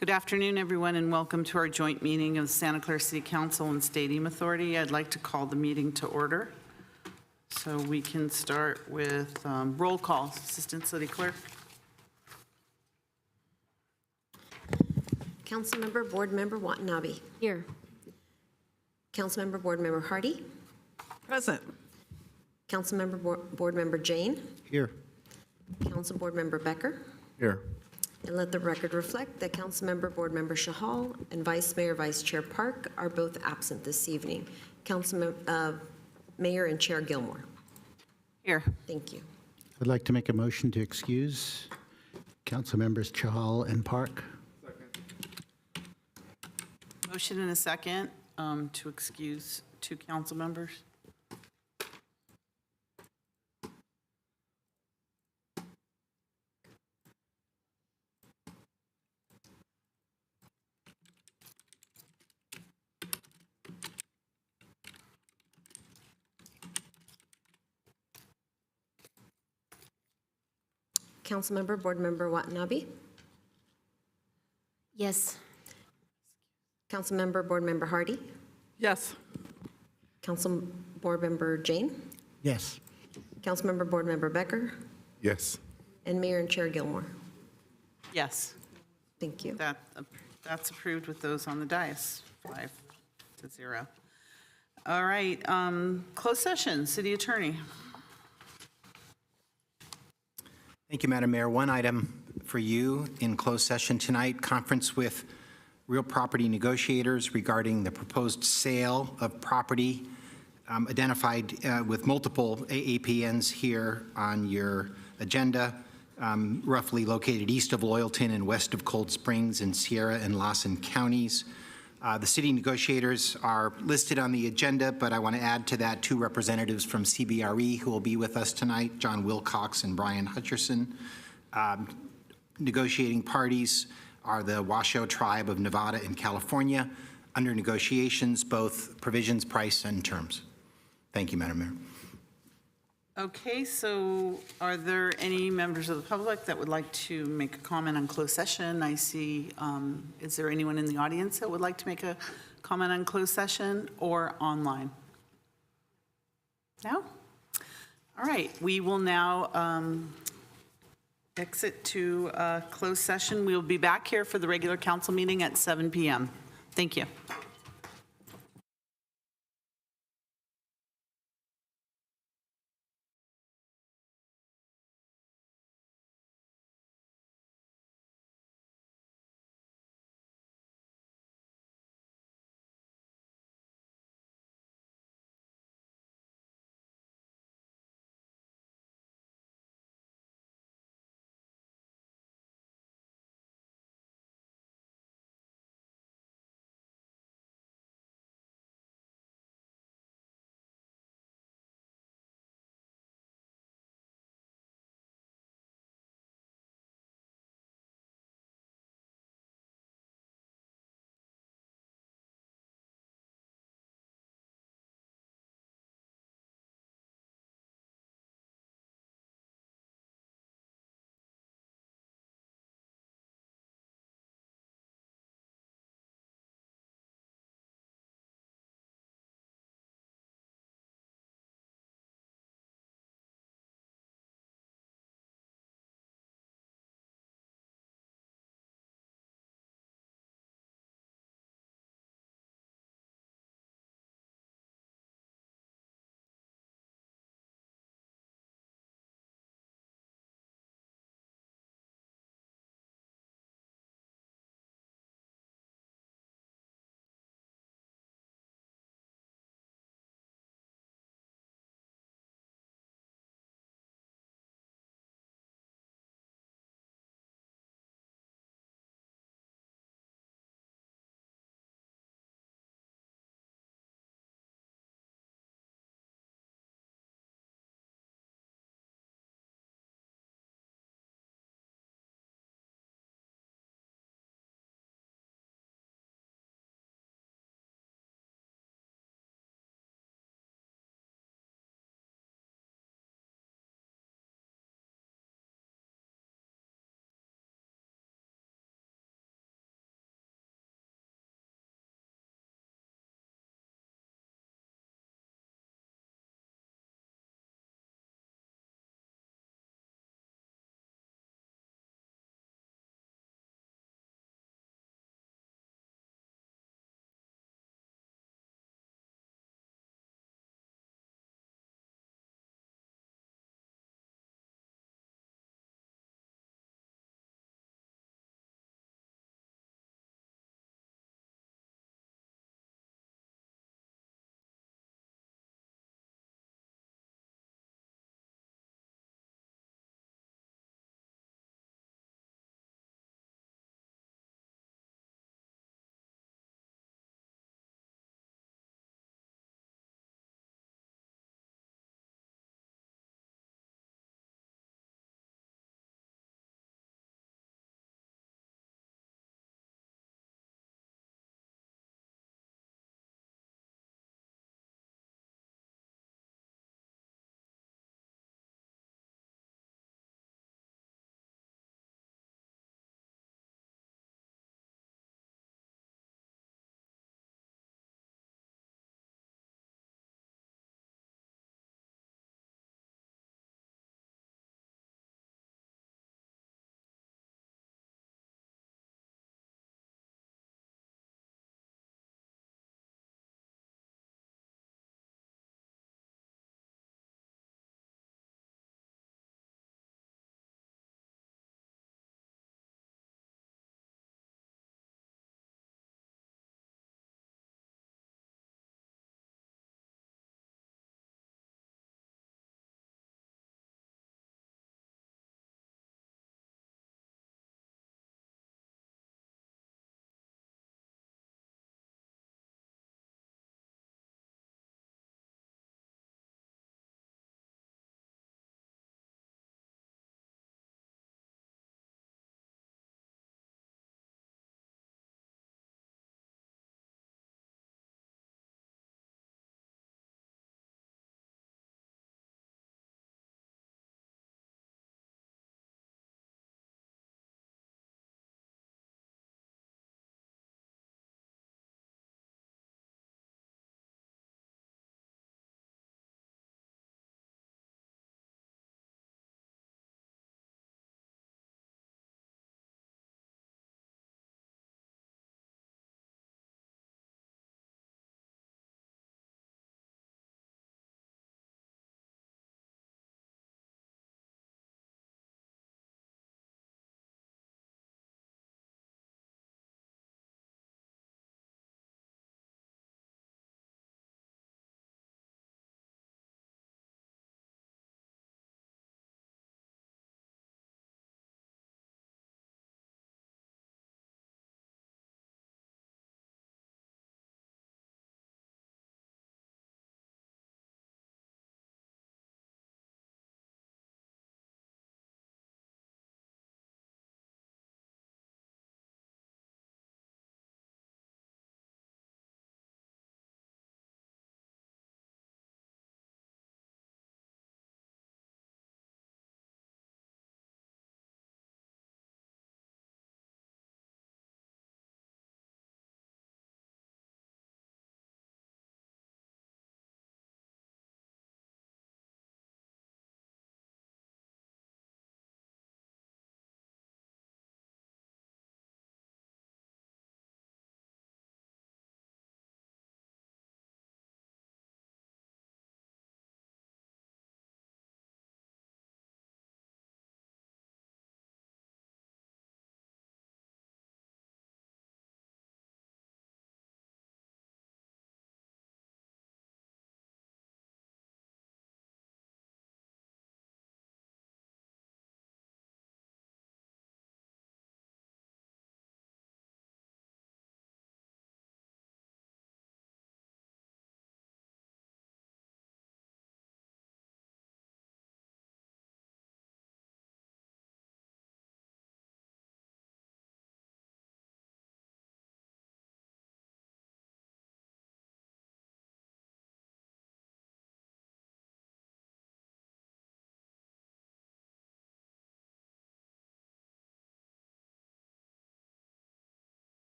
Good afternoon, everyone, and welcome to our joint meeting of Santa Clara City Council and Stadium Authority. I'd like to call the meeting to order. So we can start with roll call. Assistant City Clerk. Councilmember Board Member Watanabe. Here. Councilmember Board Member Hardy. Present. Councilmember Board Member Jane. Here. Council Board Member Becker. Here. And let the record reflect that Councilmember Board Member Shahal and Vice Mayor Vice Chair Park are both absent this evening. Mayor and Chair Gilmore. Here. Thank you. I'd like to make a motion to excuse Council Members Chahal and Park. Motion and a second to excuse two council members. Councilmember Board Member Watanabe. Yes. Councilmember Board Member Hardy. Yes. Council Board Member Jane. Yes. Councilmember Board Member Becker. Yes. And Mayor and Chair Gilmore. Yes, Thank you. that's approved with those on the dais, 5-0. All right, closed session, City Attorney. Thank you, Madam Mayor. One item for you in closed session tonight, conference with real property negotiators regarding the proposed sale of property identified with multiple AAPNs here on your agenda, roughly located east of Loyalton and west of Cold Springs in Sierra and Lawson counties. The city negotiators are listed on the agenda, but I want to add to that two representatives from CBRE who will be with us tonight, John Wilcox and Brian Hutcherson. Negotiating parties are the Washoe Tribe of Nevada and California. Under negotiations, both provisions, price, and terms. Thank you, Madam Mayor. Okay, so are there any members of the public that would like to make a comment on closed session? I see, is there anyone in the audience that would like to make a comment on closed session or online? No? All right, we will now exit to closed session. We will be back here for the regular council meeting at 7 p.m. Thank you.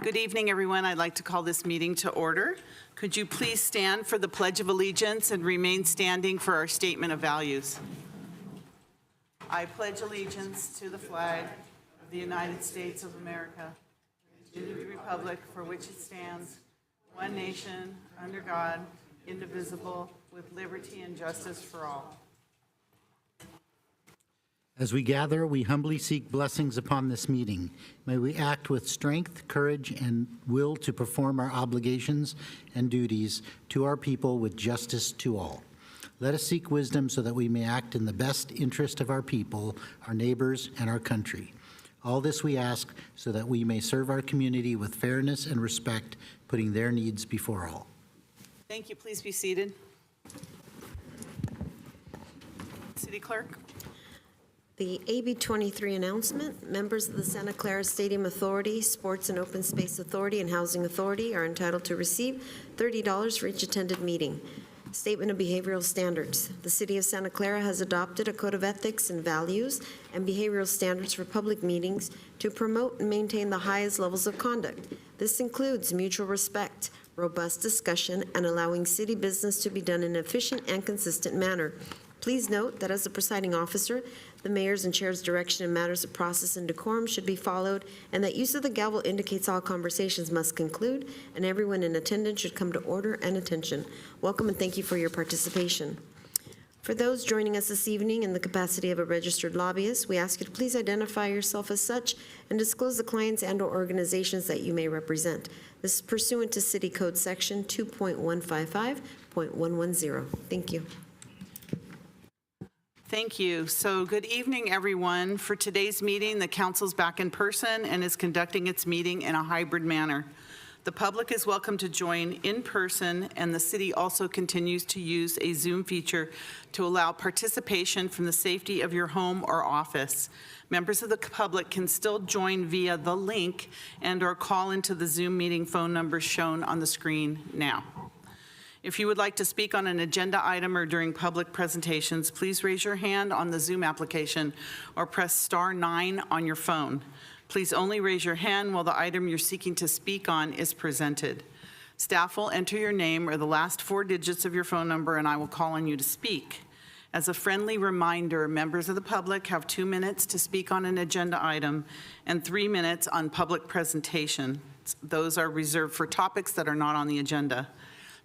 Good evening, everyone. I'd like to call this meeting to order. Could you please stand for the Pledge of Allegiance and remain standing for our statement of values? I pledge allegiance to the flag of the United States of America, to the republic for which it stands, one nation, under God, indivisible, with liberty and justice for all. As we gather, we humbly seek blessings upon this meeting. May we act with strength, courage, and will to perform our obligations and duties to our people with justice to all. Let us seek wisdom so that we may act in the best interest of our people, our neighbors, and our country. All this we ask so that we may serve our community with fairness and respect, putting their needs before all. Thank you. Please be seated. City Clerk. The AB 23 announcement, members of the Santa Clara Stadium Authority, Sports and Open Space Authority, and Housing Authority are entitled to receive $30 for each attended meeting. Statement of Behavioral Standards. The City of Santa Clara has adopted a code of ethics and values and behavioral standards for public meetings to promote and maintain the highest levels of conduct. This includes mutual respect, robust discussion, and allowing city business to be done in an efficient and consistent manner. Please note that as the presiding officer, the mayor's and chair's direction in matters of process and decorum should be followed, and that use of the gavel indicates all conversations must conclude, and everyone in attendance should come to order and attention. Welcome and thank you for your participation. For those joining us this evening in the capacity of a registered lobbyist, we ask you to please identify yourself as such and disclose the clients and/or organizations that you may represent. This is pursuant to City Code Section 2.155.110. Thank you. Thank you. So good evening, everyone. For today's meeting, the council's back in person and is conducting its meeting in a hybrid manner. The public is welcome to join in person, and the city also continues to use a Zoom feature to allow participation from the safety of your home or office. Members of the public can still join via the link and/or call into the Zoom meeting phone numbers shown on the screen now. If you would like to speak on an agenda item or during public presentations, please raise your hand on the Zoom application or press *9 on your phone. Please only raise your hand while the item you're seeking to speak on is presented. Staff will enter your name or the last 4 digits of your phone number, and I will call on you to speak. As a friendly reminder, members of the public have 2 minutes to speak on an agenda item and 3 minutes on public presentation. Those are reserved for topics that are not on the agenda.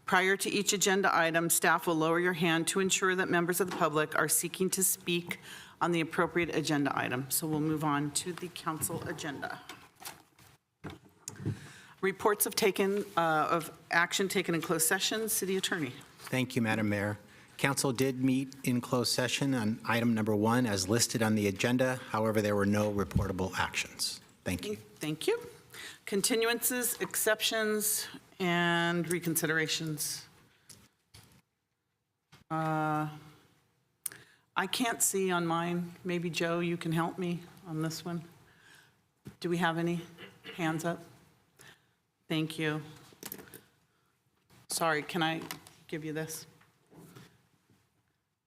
Prior to each agenda item, staff will lower your hand to ensure that members of the public are seeking to speak on the appropriate agenda item. So we'll move on to the council agenda. Reports of action taken in closed session. City Attorney. Thank you, Madam Mayor. Council did meet in closed session on item number 1 as listed on the agenda. However, there were no reportable actions. Thank you. Thank you. Continuances, exceptions, and reconsiderations. I can't see on mine. Maybe Joe, you can help me on this one. Do we have any hands up? Thank you. Sorry, can I give you this?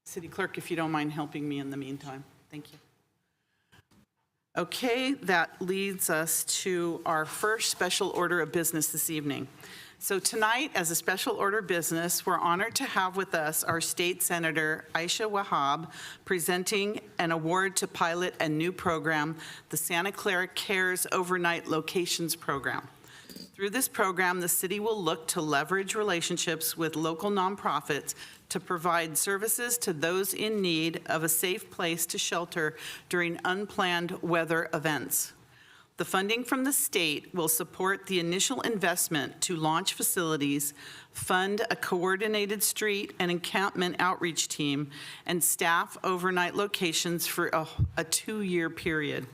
City Clerk, if you don't mind helping me in the meantime. Thank you. Okay, that leads us to our first special order of business this evening. So tonight, as a special order of business, we're honored to have with us our State Senator Aisha Wahab presenting an award to pilot a new program, the Santa Clara Cares Overnight Locations Program. Through this program, the city will look to leverage relationships with local nonprofits to provide services to those in need of a safe place to shelter during unplanned weather events. The funding from the state will support the initial investment to launch facilities, fund a coordinated street and encampment outreach team, and staff overnight locations for a 2-year period.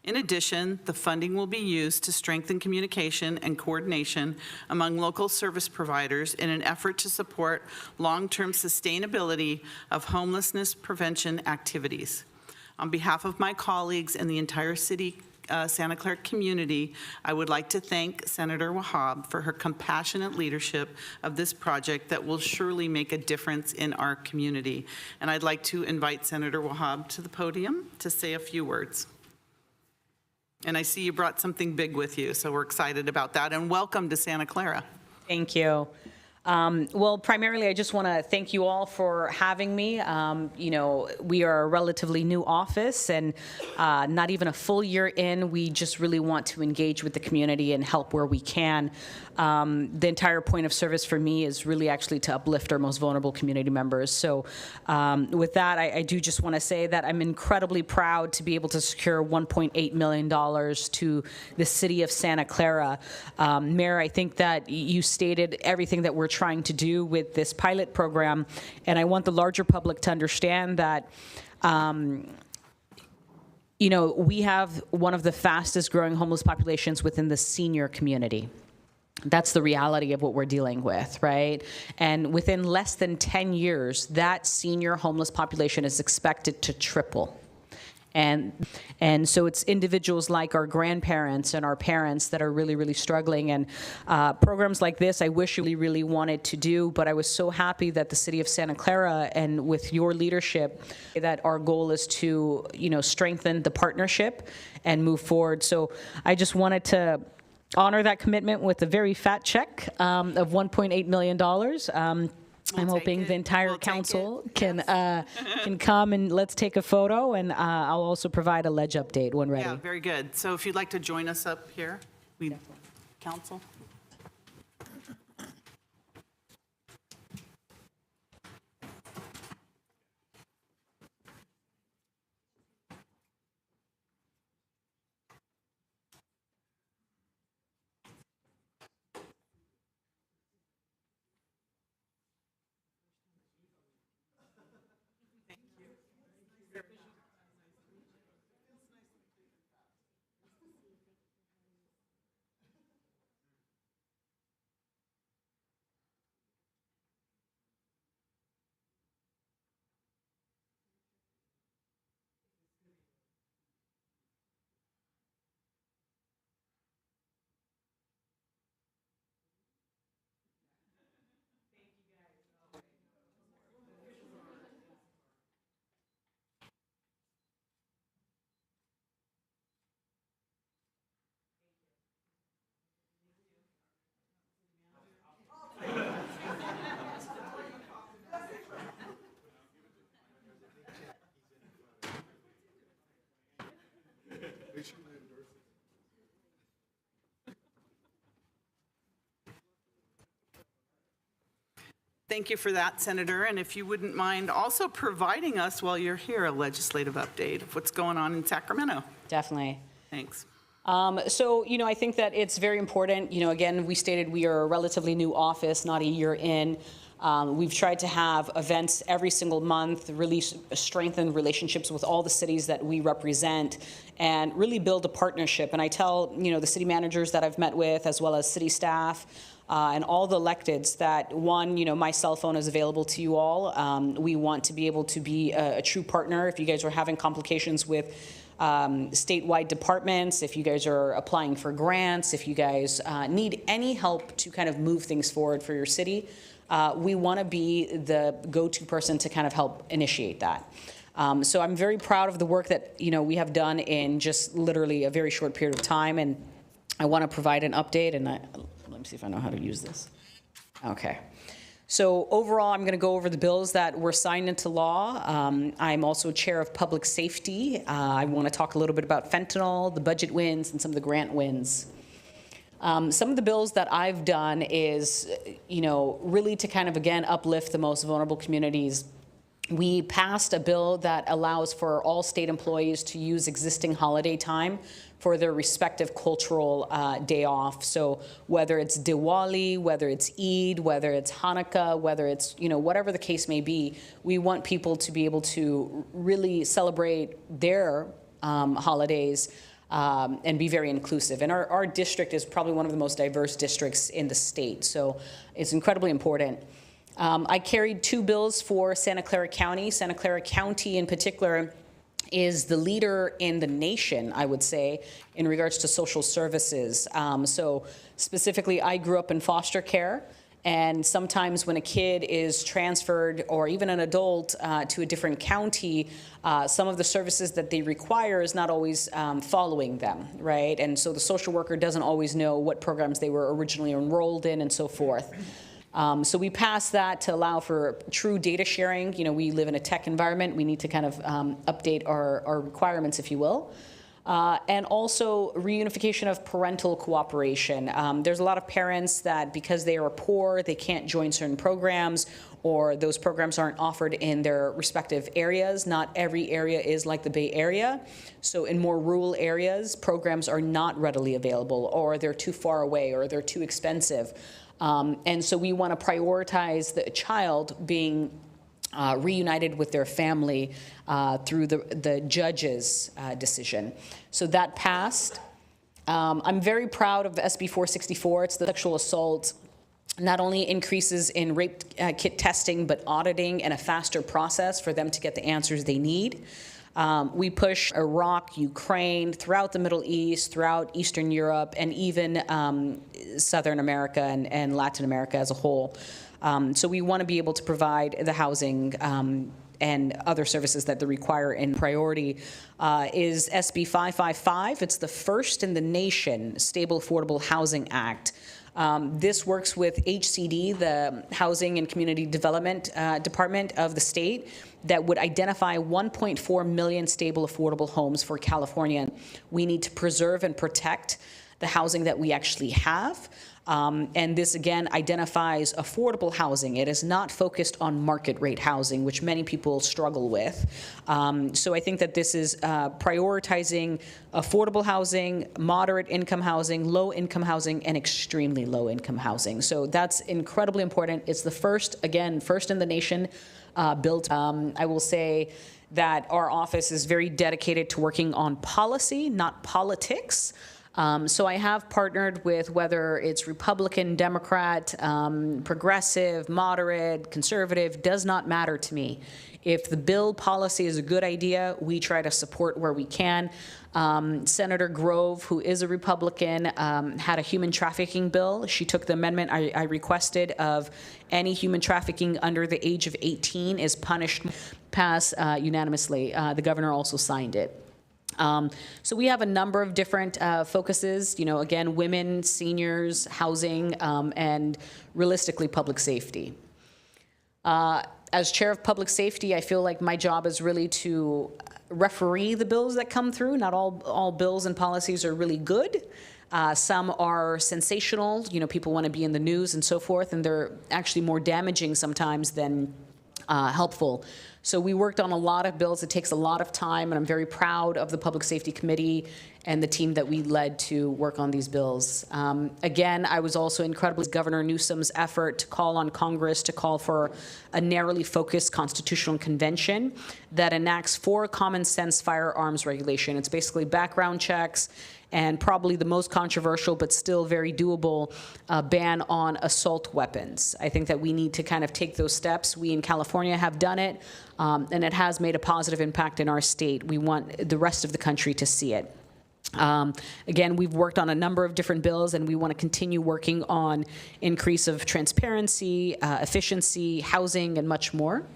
In addition, the funding will be used to strengthen communication and coordination among local service providers in an effort to support long-term sustainability of homelessness prevention activities. On behalf of my colleagues and the entire city Santa Clara community, I would like to thank Senator Wahab for her compassionate leadership of this project that will surely make a difference in our community. And I'd like to invite Senator Wahab to the podium to say a few words. And I see you brought something big with you, so we're excited about that. And welcome to Santa Clara. Thank you. Well, primarily, I just want to thank you all for having me. We are a relatively new office and not even a full year in. We just really want to engage with the community and help where we can. The entire point of service for me is really actually to uplift our most vulnerable community members. So with that, I do just want to say that I'm incredibly proud to be able to secure $1.8 million to the city of Santa Clara. Mayor, I think that you stated everything that we're trying to do with this pilot program, and I want the larger public to understand that we have one of the fastest growing homeless populations within the senior community. That's the reality of what we're dealing with, right? And within less than 10 years, that senior homeless population is expected to triple. And so it's individuals like our grandparents and our parents that are really, really struggling. And programs like this, I wish we really wanted to do, but I was so happy that the city of Santa Clara and with your leadership, that our goal is to, strengthen the partnership and move forward. So I just wanted to honor that commitment with a very fat check of $1.8 million. I'm hoping the entire council can come and let's take a photo, and I'll also provide a ledge update when ready. Yeah, very good. So if you'd like to join us up here, council. Thank you for that, Senator. And if you wouldn't mind also providing us, while you're here, a legislative update of what's going on in Sacramento. Definitely. Thanks. So, I think that it's very important. Again, we stated we are a relatively new office, not a year in. We've tried to have events every single month, really strengthen relationships with all the cities that we represent, and really build a partnership. And I tell, the city managers that I've met with, as well as city staff, and all the electeds that, one, my cell phone is available to you all. We want to be able to be a true partner. If you guys are having complications with statewide departments, if you guys are applying for grants, if you guys need any help to kind of move things forward for your city, we want to be the go-to person to kind of help initiate that. So I'm very proud of the work that we have done in just literally a very short period of time, and I want to provide an update. And let me see if I know how to use this. Okay. So overall, I'm going to go over the bills that were signed into law. I'm also chair of public safety. I want to talk a little bit about fentanyl, the budget wins, and some of the grant wins. Some of the bills that I've done is, really to kind of, again, uplift the most vulnerable communities. We passed a bill that allows for all state employees to use existing holiday time for their respective cultural day off. So whether it's Diwali, whether it's Eid, whether it's Hanukkah, whether it's, whatever the case may be, we want people to be able to really celebrate their holidays and be very inclusive. And our district is probably one of the most diverse districts in the state, so it's incredibly important. I carried 2 bills for Santa Clara County. Santa Clara County in particular is the leader in the nation, I would say, in regards to social services. So specifically, I grew up in foster care, And sometimes when a kid is transferred, or even an adult, to a different county, some of the services that they require is not always following them, right? And so the social worker doesn't always know what programs they were originally enrolled in and so forth. So we passed that to allow for true data sharing. You know, we live in a tech environment. We need to kind of update our requirements, if you will. And also reunification of parental cooperation. There's a lot of parents that, because they are poor, they can't join certain programs, or those programs aren't offered in their respective areas. Not every area is like the Bay Area. So in more rural areas, programs are not readily available, or they're too far away, or they're too expensive. And so we want to prioritize the child being reunited with their family through the judge's decision. So that passed. I'm very proud of SB 464. It's the sexual assault. Not only increases in rape kit testing, but auditing and a faster process for them to get the answers they need. We push Iraq, Ukraine, throughout the Middle East, throughout Eastern Europe, and even Southern America and Latin America as a whole. So we want to be able to provide the housing and other services that they require in priority. Is SB 555. It's the first in the nation Stable Affordable Housing Act. This works with HCD, the Housing and Community Development Department of the state, that would identify 1.4 million stable affordable homes for California. We need to preserve and protect the housing that we actually have. And this, again, identifies affordable housing. It is not focused on market rate housing, which many people struggle with. So I think that this is prioritizing affordable housing, moderate income housing, low income housing, and extremely low income housing. So that's incredibly important. It's the first, again, first in the nation built. I will say that our office is very dedicated to working on policy, not politics. So I have partnered with, whether it's Republican, Democrat, progressive, moderate, conservative, does not matter to me. If the bill policy is a good idea, we try to support where we can. Senator Grove, who is a Republican, had a human trafficking bill. She took the amendment I requested of any human trafficking under the age of 18 is punished, pass unanimously. The governor also signed it. So we have a number of different focuses, you know, again, women, seniors, housing, and realistically public safety. As chair of public safety, I feel like my job is really to referee the bills that come through. Not all bills and policies are really good. Some are sensational, you know, people want to be in the news and so forth, and they're actually more damaging sometimes than helpful. So we worked on a lot of bills. It takes a lot of time, and I'm very proud of the Public Safety Committee and the team that we led to work on these bills. Again, I was also incredibly Governor Newsom's effort to call on Congress to call for a narrowly focused constitutional convention that enacts 4 common sense firearms regulation. It's basically background checks and probably the most controversial but still very doable ban on assault weapons. I think that we need to kind of take those steps. We in California have done it, and it has made a positive impact in our state. We want the rest of the country to see it. Again, we've worked on a number of different bills, and we want to continue working on increase of transparency, efficiency, housing, and much more.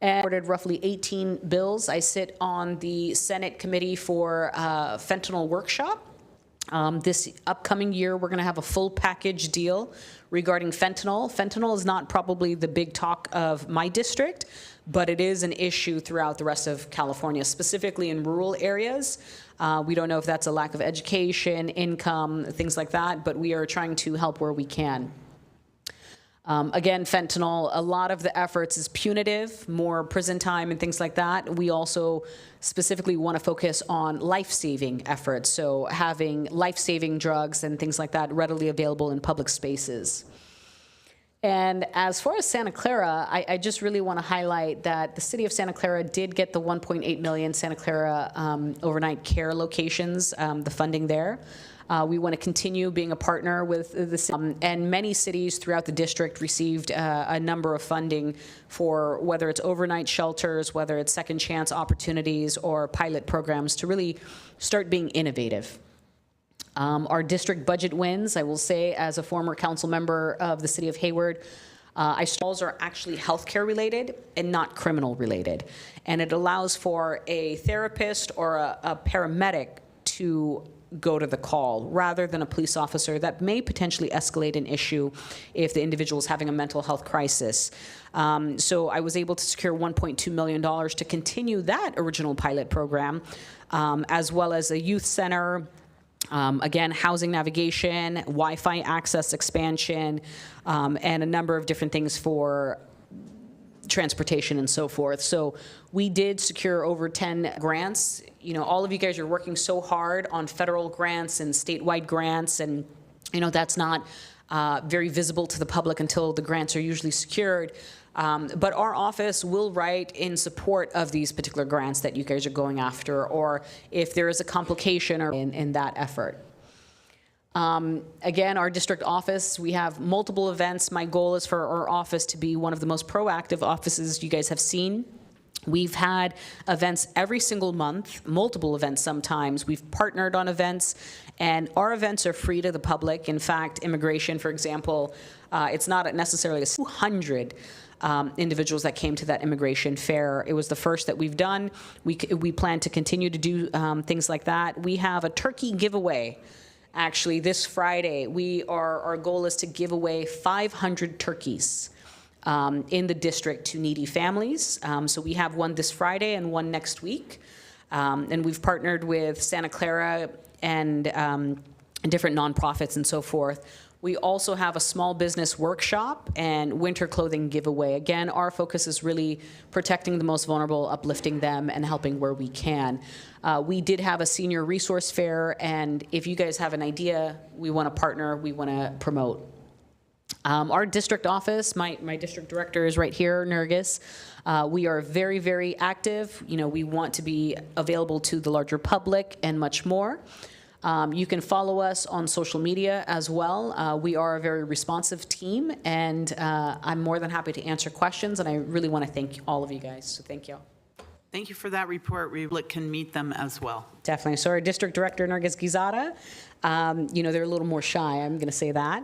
And reported roughly 18 bills. I sit on the Senate Committee for Fentanyl Workshop. This upcoming year, we're going to have a full package deal regarding fentanyl. Fentanyl is not probably the big talk of my district, but it is an issue throughout the rest of California, specifically in rural areas. We don't know if that's a lack of education, income, things like that, but we are trying to help where we can. Again, fentanyl, a lot of the efforts is punitive, more prison time and things like that. We also specifically want to focus on life-saving efforts, so having life-saving drugs and things like that readily available in public spaces. And as far as Santa Clara, I just really want to highlight that the city of Santa Clara did get the 1.8 million Santa Clara overnight care locations, the funding there. We want to continue being a partner with the city, and many cities throughout the district received a number of funding for whether it's overnight shelters, whether it's second chance opportunities or pilot programs to really start being innovative. Our district budget wins, I will say, as a former council member of the city of Hayward, ISTALs are actually healthcare related and not criminal related. And it allows for a therapist or a paramedic to go to the call rather than a police officer that may potentially escalate an issue if the individual is having a mental health crisis. So I was able to secure $1.2 million to continue that original pilot program, as well as a youth center, again, housing navigation, Wi-Fi access expansion, and a number of different things for transportation and so forth. So we did secure over 10 grants. You know, all of you guys are working so hard on federal grants and statewide grants, and, you know, that's not very visible to the public until the grants are usually secured. But our office will write in support of these particular grants that you guys are going after, or if there is a complication or in that effort. Again, our district office, we have multiple events. My goal is for our office to be one of the most proactive offices you guys have seen. We've had events every single month, multiple events sometimes. We've partnered on events, and our events are free to the public. In fact, immigration, for example, it's not necessarily a 200 individuals that came to that immigration fair. It was the first that we've done. We plan to continue to do things like that. We have a turkey giveaway. Actually, this Friday, our goal is to give away 500 turkeys in the district to needy families. So we have one this Friday and one next week. And we've partnered with Santa Clara and different nonprofits and so forth. We also have a small business workshop and winter clothing giveaway. Again, our focus is really protecting the most vulnerable, uplifting them, and helping where we can. We did have a senior resource fair, and if you guys have an idea, we want to partner, we want to promote. Our district office, my district director is right here, Nergis. We are very, very active. You know, we want to be available to the larger public and much more. You can follow us on social media as well. We are a very responsive team, and I'm more than happy to answer questions, and I really want to thank all of you guys, so thank you. Thank you for that report. We can meet them as well. Definitely. So our district director, Nergis Gizada, you know, they're a little more shy, I'm going to say that.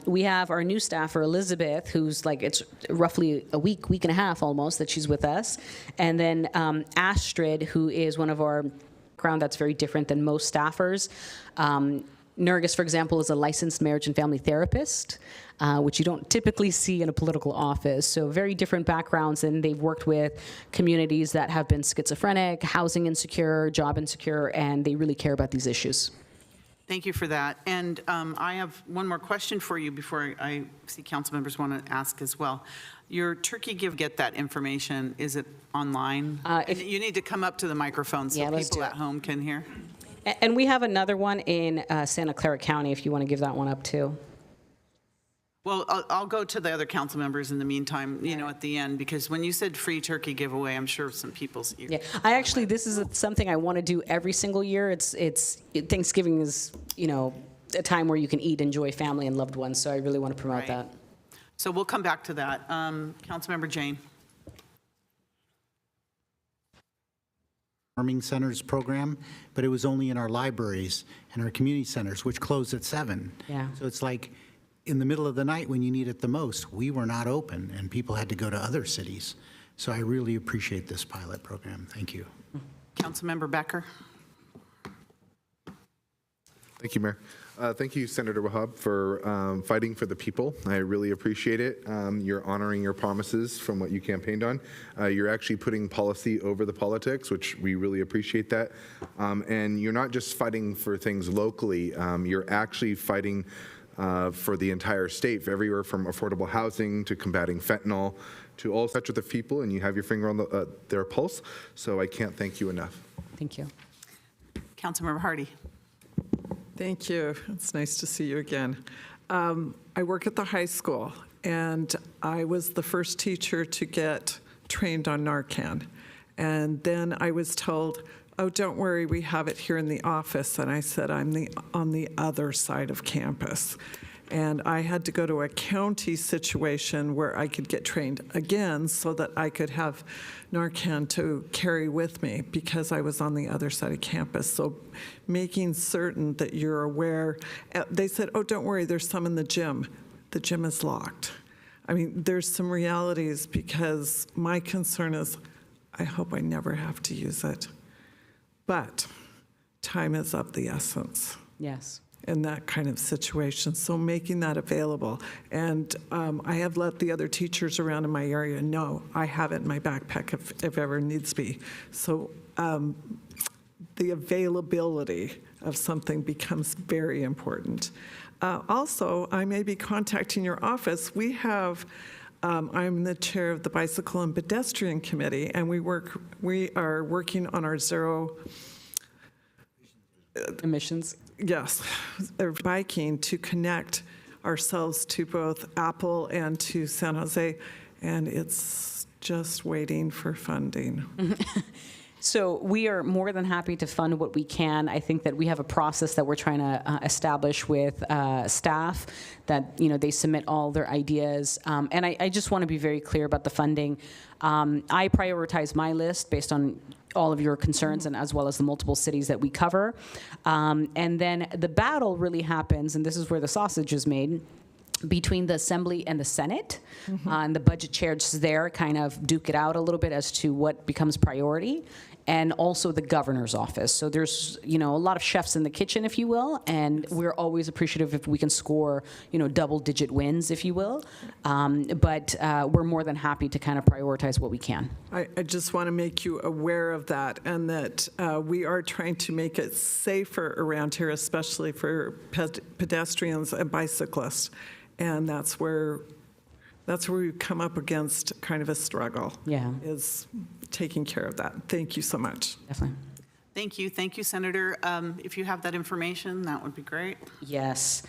We have our new staffer, Elizabeth, who's like, it's roughly a week and a half almost that she's with us. And then Astrid, who is one of our background that's very different than most staffers. Nergis, for example, is a licensed marriage and family therapist, which you don't typically see in a political office. So very different backgrounds, and they've worked with communities that have been schizophrenic, housing insecure, job insecure, and they really care about these issues. Thank you for that. And I have one more question for you before I see council members want to ask as well. Your turkey get that information, is it online? You need to come up to the microphone so people at home can hear. And we have another one in Santa Clara County if you want to give that one up too. Well, I'll go to the other council members in the meantime, you know, at the end, because when you said free turkey giveaway, I'm sure some people's. Yeah, this is something I want to do every single year. Thanksgiving is, you know, a time where you can eat, enjoy family and loved ones. So I really want to promote that. So we'll come back to that. Councilmember Jane. Farming Centers program, but it was only in our libraries and our community centers, which closed at 7. Yeah. So it's like in the middle of the night when you need it the most, we were not open and people had to go to other cities. So I really appreciate this pilot program. Thank you. Councilmember Becker. Thank you, Mayor. Thank you, Senator Wahab, for fighting for the people. I really appreciate it. You're honoring your promises from what you campaigned on. You're actually putting policy over the politics, which we really appreciate that. And you're not just fighting for things locally. You're actually fighting for the entire state, everywhere from affordable housing to combating fentanyl to all such with the people, and you have your finger on their pulse. So I can't thank you enough. Thank you. Councilmember Hardy. Thank you. It's nice to see you again. I work at the high school, and I was the first teacher to get trained on Narcan. And then I was told, oh, don't worry, we have it here in the office. And I said, I'm on the other side of campus. And I had to go to a county situation where I could get trained again so that I could have Narcan to carry with me because I was on the other side of campus. So making certain that you're aware. They said, oh, don't worry, there's some in the gym. The gym is locked. I mean, there's some realities because my concern is I hope I never have to use it. But time is of the essence. Yes. In that kind of situation, so making that available. And I have let the other teachers around in my area know I have it in my backpack if ever needs be. So the availability of something becomes very important. Also, I may be contacting your office. We have, I'm the chair of the Bicycle and Pedestrian Committee, and we are working on our zero Emissions. Yes, biking to connect ourselves to both Apple and to San Jose, and it's just waiting for funding. So we are more than happy to fund what we can. I think that we have a process that we're trying to establish with staff that, they submit all their ideas. And I just want to be very clear about the funding. I prioritize my list based on all of your concerns and as well as the multiple cities that we cover. And then the battle really happens, and this is where the sausage is made, between the Assembly and the Senate. And the budget chairs there kind of duke it out a little bit as to what becomes priority, and also the governor's office. So there's, a lot of chefs in the kitchen, if you will, and we're always appreciative if we can score, double-digit wins, if you will. But we're more than happy to kind of prioritize what we can. I just want to make you aware of that, and that we are trying to make it safer around here, especially for pedestrians and bicyclists. And that's where we come up against kind of a struggle. Yeah. Is taking care of that. Thank you so much. Definitely. Thank you, Senator. If you have that information, that would be great. Yes.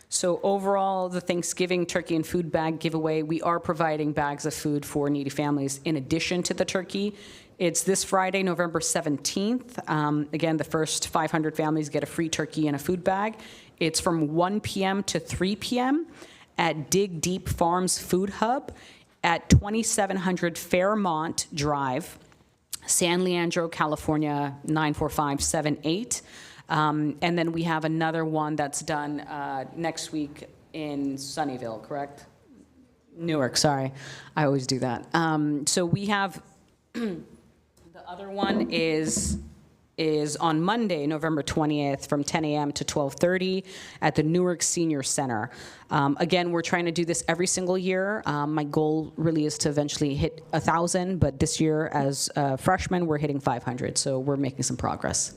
So overall, the Thanksgiving turkey and food bag giveaway, we are providing bags of food for needy families in addition to the turkey. It's this Friday, November 17th. Again, the first 500 families get a free turkey and a food bag. It's from 1 p.m. to 3 p.m. at Dig Deep Farms Food Hub at 2700 Fairmont Drive, San Leandro, California, 94578. And then we have another one that's done next week in Sunnyvale, correct? Newark, sorry. I always do that. So we have, the other one is on Monday, November 20th, from 10 a.m. to 12:30 at the Newark Senior Center. Again, we're trying to do this every single year. My goal really is to eventually hit 1,000, but this year as freshmen, we're hitting 500, so we're making some progress.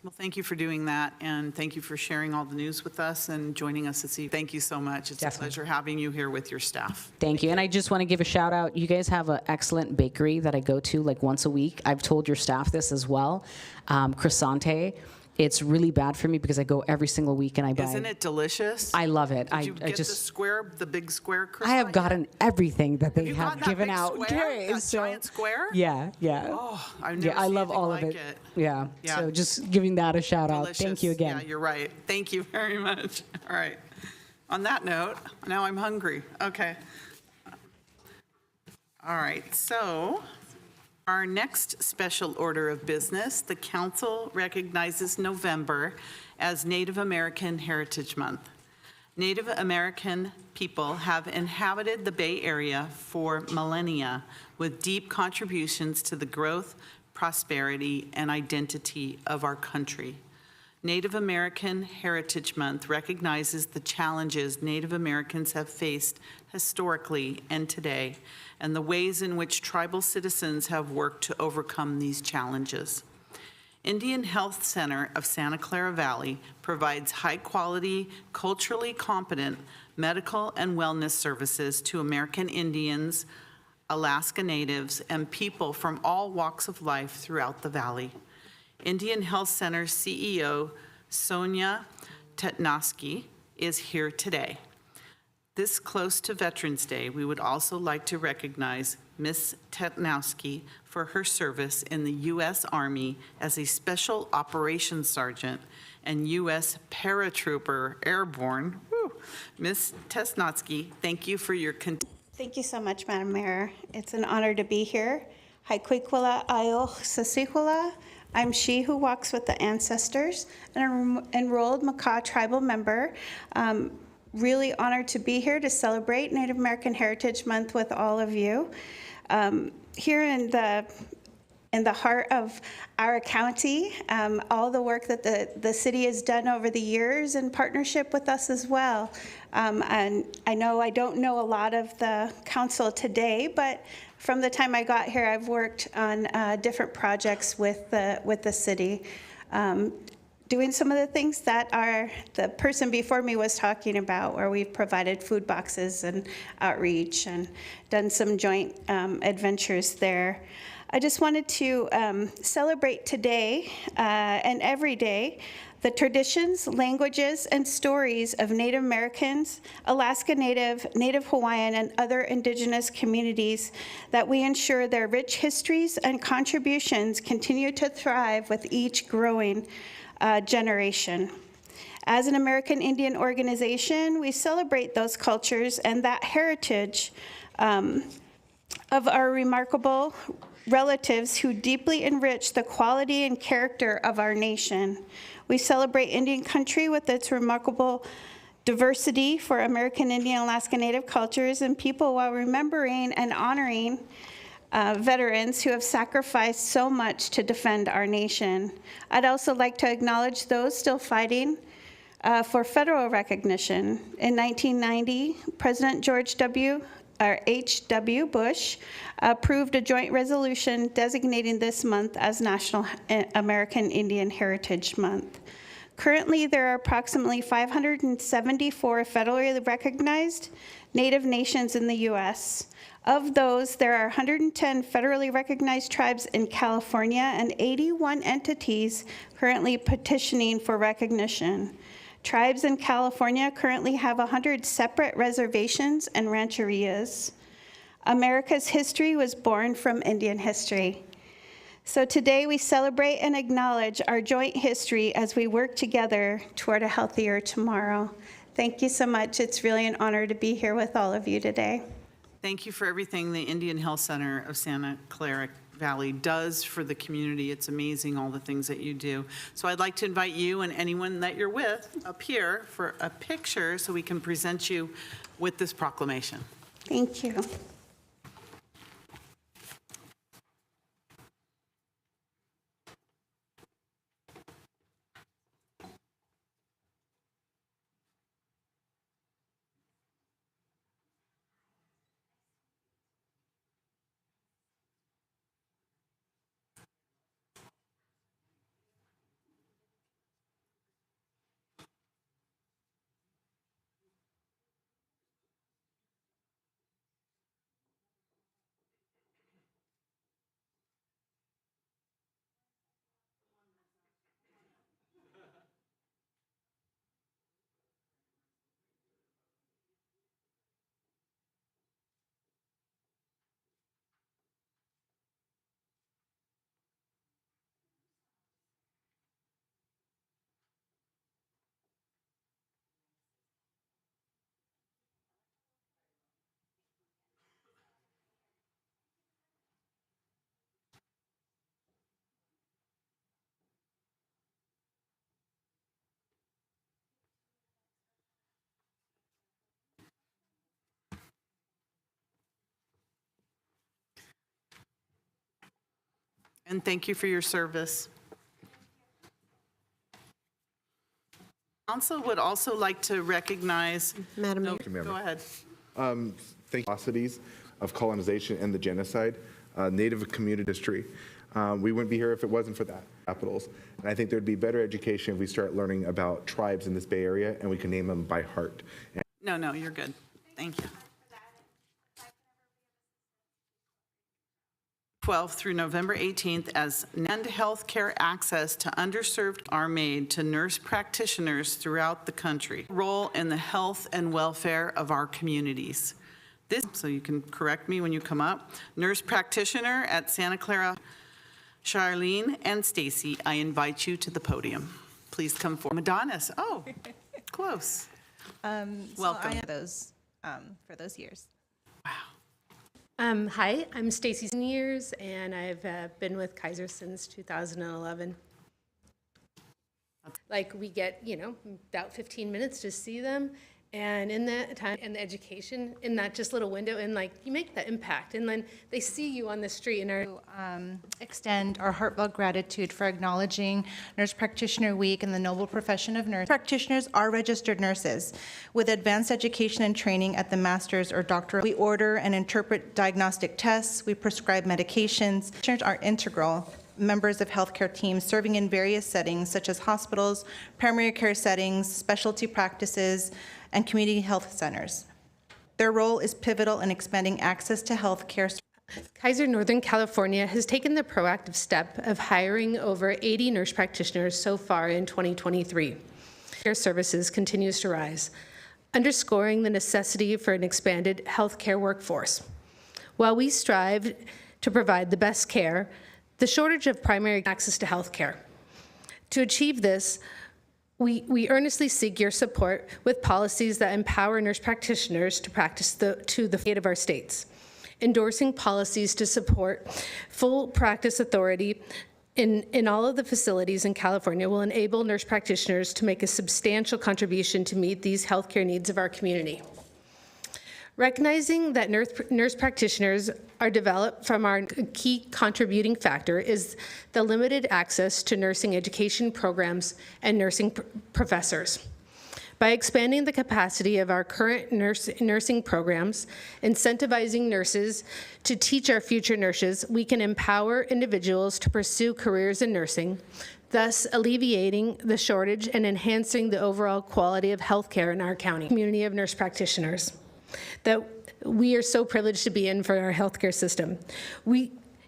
Well, thank you for doing that, and thank you for sharing all the news with us and joining us this evening. Thank you so much. It's Definitely. a pleasure having you here with your staff. Thank you. And I just want to give a shout out. You guys have an excellent bakery that I go to like once a week. I've told your staff this as well. Croissante. It's really bad for me because I go every single week and I buy. Isn't it delicious? I love it. Did you get the big square croissant? I have gotten everything that they You have got that given big out. square? Okay, That giant square? Yeah. Oh, I've never I seen love anything all of like it. Yeah. Yeah. So just giving that a shout out. Delicious. Thank you again. Yeah, you're right. Thank you very much. All right. On that note, now I'm hungry. Okay. All right. So our next special order of business, the council recognizes November as Native American Heritage Month. Native American people have inhabited the Bay Area for millennia with deep contributions to the growth, prosperity, and identity of our country. Native American Heritage Month recognizes the challenges Native Americans have faced historically and today, and the ways in which tribal citizens have worked to overcome these challenges. Indian Health Center of Santa Clara Valley provides high-quality, culturally competent medical and wellness services to American Indians, Alaska Natives, and people from all walks of life throughout the valley. Indian Health Center CEO Sonia Tetnosky is here today. This close to Veterans Day, we would also like to recognize Ms. Tetnosky for her service in the U.S. Army as a Special Operations Sergeant and U.S. Paratrooper Airborne Ms. Tesnotsky, thank you for your Thank you so much, Madam Mayor. It's an honor to be here. Haikuikula ayo sasikwala. I'm she who walks with the ancestors, an enrolled Makah tribal member. Really honored to be here to celebrate Native American Heritage Month with all of you. Here in the heart of our county, all the work that the city has done over the years in partnership with us as well. And I know I don't know a lot of the council today, but from the time I got here, I've worked on different projects with the city, doing some of the things that the person before me was talking about, where we've provided food boxes and outreach and done some joint adventures there. I just wanted to celebrate today and every day the traditions, languages, and stories of Native Americans, Alaska Native, Native Hawaiian, and other indigenous communities, that we ensure their rich histories and contributions continue to thrive with each growing generation. As an American Indian organization, we celebrate those cultures and that heritage of our remarkable relatives who deeply enrich the quality and character of our nation. We celebrate Indian country with its remarkable diversity for American Indian, Alaska Native cultures and people, while remembering and honoring veterans who have sacrificed so much to defend our nation. I'd also like to acknowledge those still fighting for federal recognition. In 1990, President H.W. Bush approved a joint resolution designating this month as National American Indian Heritage Month. Currently, there are approximately 574 federally recognized Native nations in the U.S. Of those, there are 110 federally recognized tribes in California and 81 entities currently petitioning for recognition. Tribes in California currently have 100 separate reservations and rancherias. America's history was born from Indian history. So today we celebrate and acknowledge our joint history as we work together toward a healthier tomorrow. Thank you so much. It's really an honor to be here with all of you today. Thank you for everything the Indian Health Center of Santa Clara Valley does for the community. It's amazing, all the things that you do. So I'd like to invite you and anyone that you're with up here for a picture so we can present you with this proclamation. Thank you. And thank you for your service. Council would also like to recognize. Madam Mayor. No, go ahead. Thank atrocities of colonization and the genocide, Native community history. We wouldn't be here if it wasn't for that. Capitals. And I think there'd be better education if we start learning about tribes in this Bay Area and we can name them by heart. No, you're good. Thank you. 12th through November 18th as health care access to underserved are made to nurse practitioners throughout the country. Role in the health and welfare of our communities. This, so you can correct me when you come up, nurse practitioner at Santa Clara, Charlene and Stacy, I invite you to the podium. Please come forward. Madonnas, oh, close. Welcome. I those for those years. Hi, I'm Stacy Years, and I've been with Kaiser since 2011. Like, we get, about 15 minutes to see them, and in that time, and the education, in that just little window, and like, you make that impact, and then they see you on the street and are Extend our heartfelt gratitude for acknowledging Nurse Practitioner Week and the noble profession of nurse. Practitioners are registered nurses with advanced education and training at the master's or doctoral. We order and interpret diagnostic tests. We prescribe medications. Practitioners are integral members of healthcare teams serving in various settings such as hospitals, primary care settings, specialty practices, and community health centers. Their role is pivotal in expanding access to healthcare. Kaiser Northern California has taken the proactive step of hiring over 80 nurse practitioners so far in 2023. Care services continues to rise, underscoring the necessity for an expanded healthcare workforce. While we strive to provide the best care, the shortage of primary access to healthcare. To achieve this, we earnestly seek your support with policies that empower nurse practitioners to practice to the state of our states. Endorsing policies to support full practice authority in all of the facilities in California will enable nurse practitioners to make a substantial contribution to meet these healthcare needs of our community. Recognizing that nurse practitioners are developed from our key contributing factor is the limited access to nursing education programs and nursing professors. By expanding the capacity of our current nursing programs, incentivizing nurses to teach our future nurses, we can empower individuals to pursue careers in nursing, thus alleviating the shortage and enhancing the overall quality of healthcare in our county. Community of nurse practitioners that we are so privileged to be in for our healthcare system.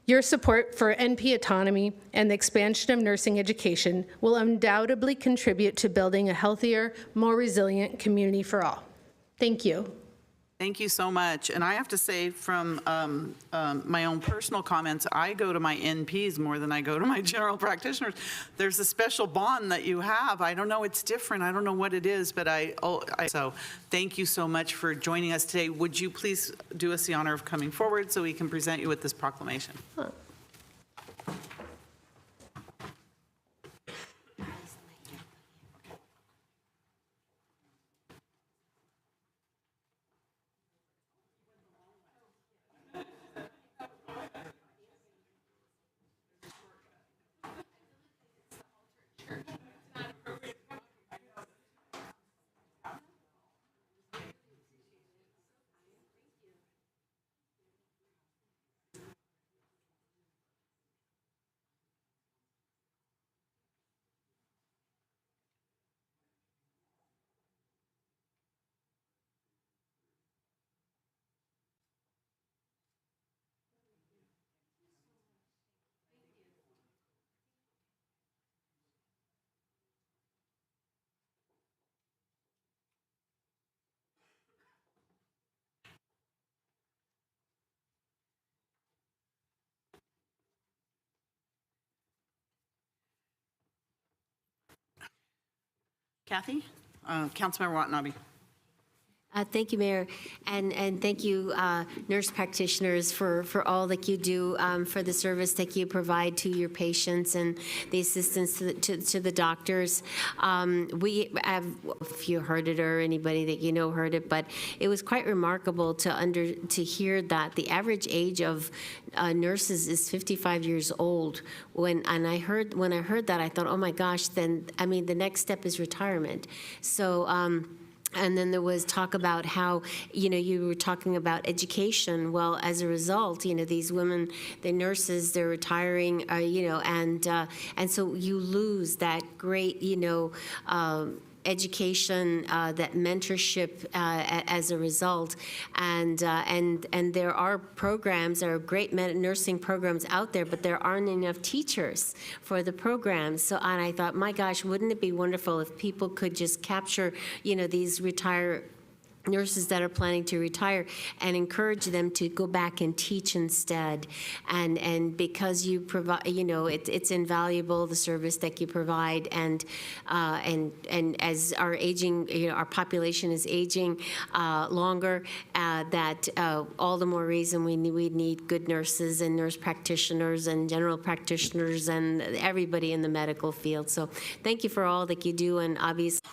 Your support for NP autonomy and the expansion of nursing education will undoubtedly contribute to building a healthier, more resilient community for all. Thank you. Thank you so much. And I have to say, from my own personal comments, I go to my NPs more than I go to my general practitioners. There's a special bond that you have. I don't know, it's different. I don't know what it is, but so thank you so much for joining us today. Would you please do us the honor of coming forward so we can present you with this proclamation? Kathy? Councilmember Watanabe. Thank you, Mayor, and thank you, nurse practitioners, for all that you do, for the service that you provide to your patients and the assistance to the doctors. We have, if you heard it or anybody that you know heard it, but it was quite remarkable to hear that the average age of nurses is 55 years old. When I heard that, I thought, oh my gosh, then I mean the next step is retirement. So. And then there was talk about how, you were talking about education. Well, as a result, these women, the nurses, they're retiring, and so you lose that great, education, that mentorship as a result, and there are programs, there are great nursing programs out there, but there aren't enough teachers for the programs. So, and I thought, my gosh, wouldn't it be wonderful if people could just capture, these nurses that are planning to retire and encourage them to go back and teach instead. And because you provide, it's invaluable, the service that you provide, and as our aging, our population is aging longer, that all the more reason we need good nurses and nurse practitioners and general practitioners and everybody in the medical field. So thank you for all that you do, and obviously.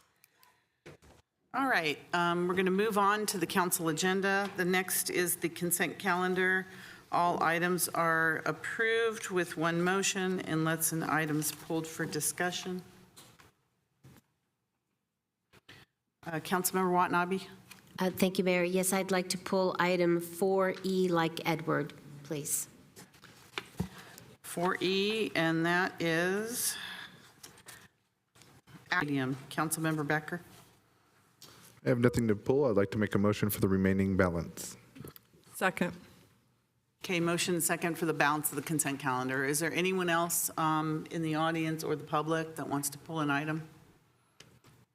All right, we're going to move on to the council agenda. The next is the consent calendar. All items are approved with one motion unless an item's pulled for discussion. Councilmember Watanabe? Thank you, Mayor. Yes, I'd like to pull item 4E like Edward, please. 4E, and that is Councilmember Becker. I have nothing to pull. I'd like to make a motion for the remaining balance. Second. Okay, motion second for the balance of the consent calendar. Is there anyone else in the audience or the public that wants to pull an item?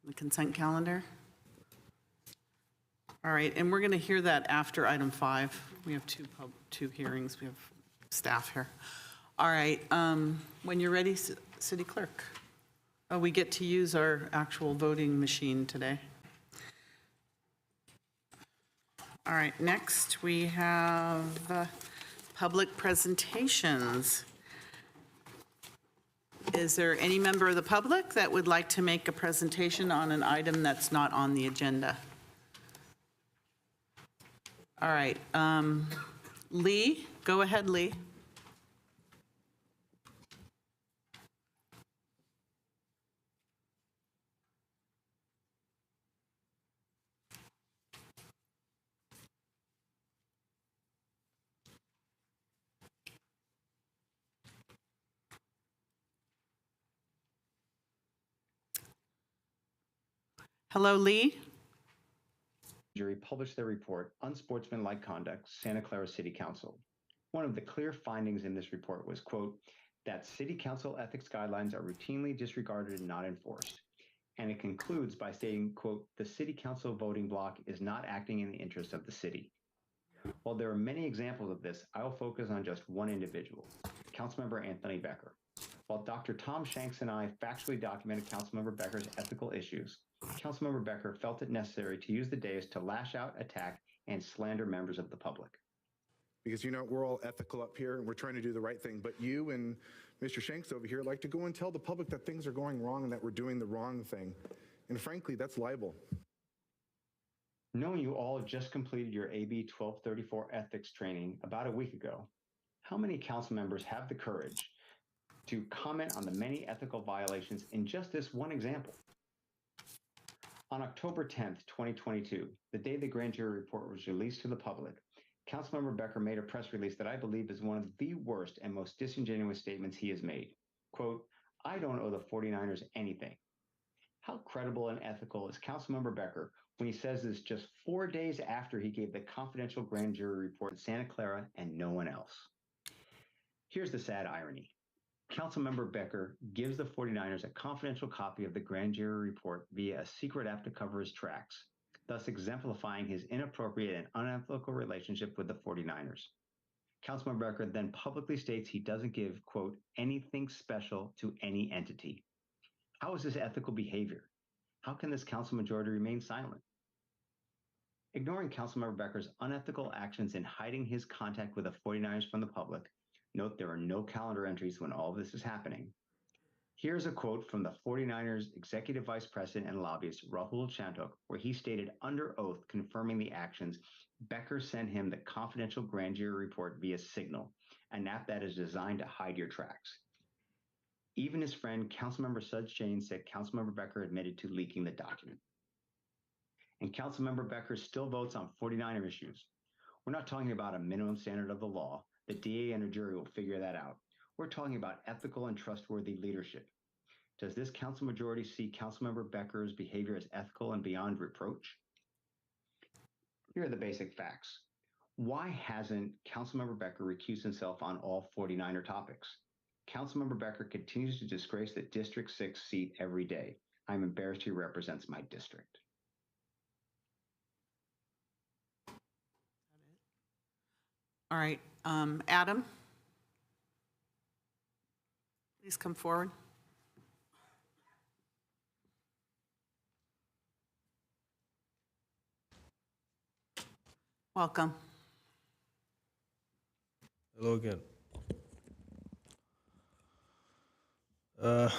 The consent calendar? All right, and we're going to hear that after item 5. We have two hearings. We have staff here. All right, when you're ready, City Clerk. Oh, we get to use our actual voting machine today. All right, next we have public presentations. Is there any member of the public that would like to make a presentation on an item that's not on the agenda? All right, Lee, go ahead, Lee. Hello, Lee. Jury published their report, Unsportsmanlike Conduct, Santa Clara City Council. One of the clear findings in this report was, quote, that City Council ethics guidelines are routinely disregarded and not enforced. And it concludes by stating, quote, the City Council voting bloc is not acting in the interest of the city. While there are many examples of this, I will focus on just one individual, Councilmember Anthony Becker. While Dr. Tom Shanks and I factually documented Councilmember Becker's ethical issues, Councilmember Becker felt it necessary to use the dais to lash out, attack, and slander members of the public. Because, we're all ethical up here and we're trying to do the right thing. But you and Mr. Shanks over here like to go and tell the public that things are going wrong and that we're doing the wrong thing. And frankly, that's libel. Knowing you all just completed your AB 1234 ethics training about a week ago, how many council members have the courage to comment on the many ethical violations in just this one example? On October 10th, 2022, the day the grand jury report was released to the public, Councilmember Becker made a press release that I believe is one of the worst and most disingenuous statements he has made. Quote, I don't owe the 49ers anything. How credible and ethical is Councilmember Becker when he says this just 4 days after he gave the confidential grand jury report to Santa Clara and no one else? Here's the sad irony. Councilmember Becker gives the 49ers a confidential copy of the grand jury report via a secret app to cover his tracks, thus exemplifying his inappropriate and unethical relationship with the 49ers. Councilmember Becker then publicly states he doesn't give, quote, anything special to any entity. How is this ethical behavior? How can this council majority remain silent? Ignoring Councilmember Becker's unethical actions in hiding his contact with the 49ers from the public, note there are no calendar entries when all of this is happening. Here's a quote from the 49ers Executive Vice President and lobbyist Rahul Chantok, where he stated under oath confirming the actions, Becker sent him the confidential grand jury report via Signal, an app that is designed to hide your tracks. Even his friend, Councilmember Sudge Jain, said Councilmember Becker admitted to leaking the document. And Councilmember Becker still votes on 49er issues. We're not talking about a minimum standard of the law. The DA and a jury will figure that out. We're talking about ethical and trustworthy leadership. Does this council majority see Councilmember Becker's behavior as ethical and beyond reproach? Here are the basic facts. Why hasn't Councilmember Becker recused himself on all 49er topics? Councilmember Becker continues to disgrace the District 6 seat every day. I'm embarrassed he represents my district. All right, Adam? Please come forward. Welcome. Hello again. I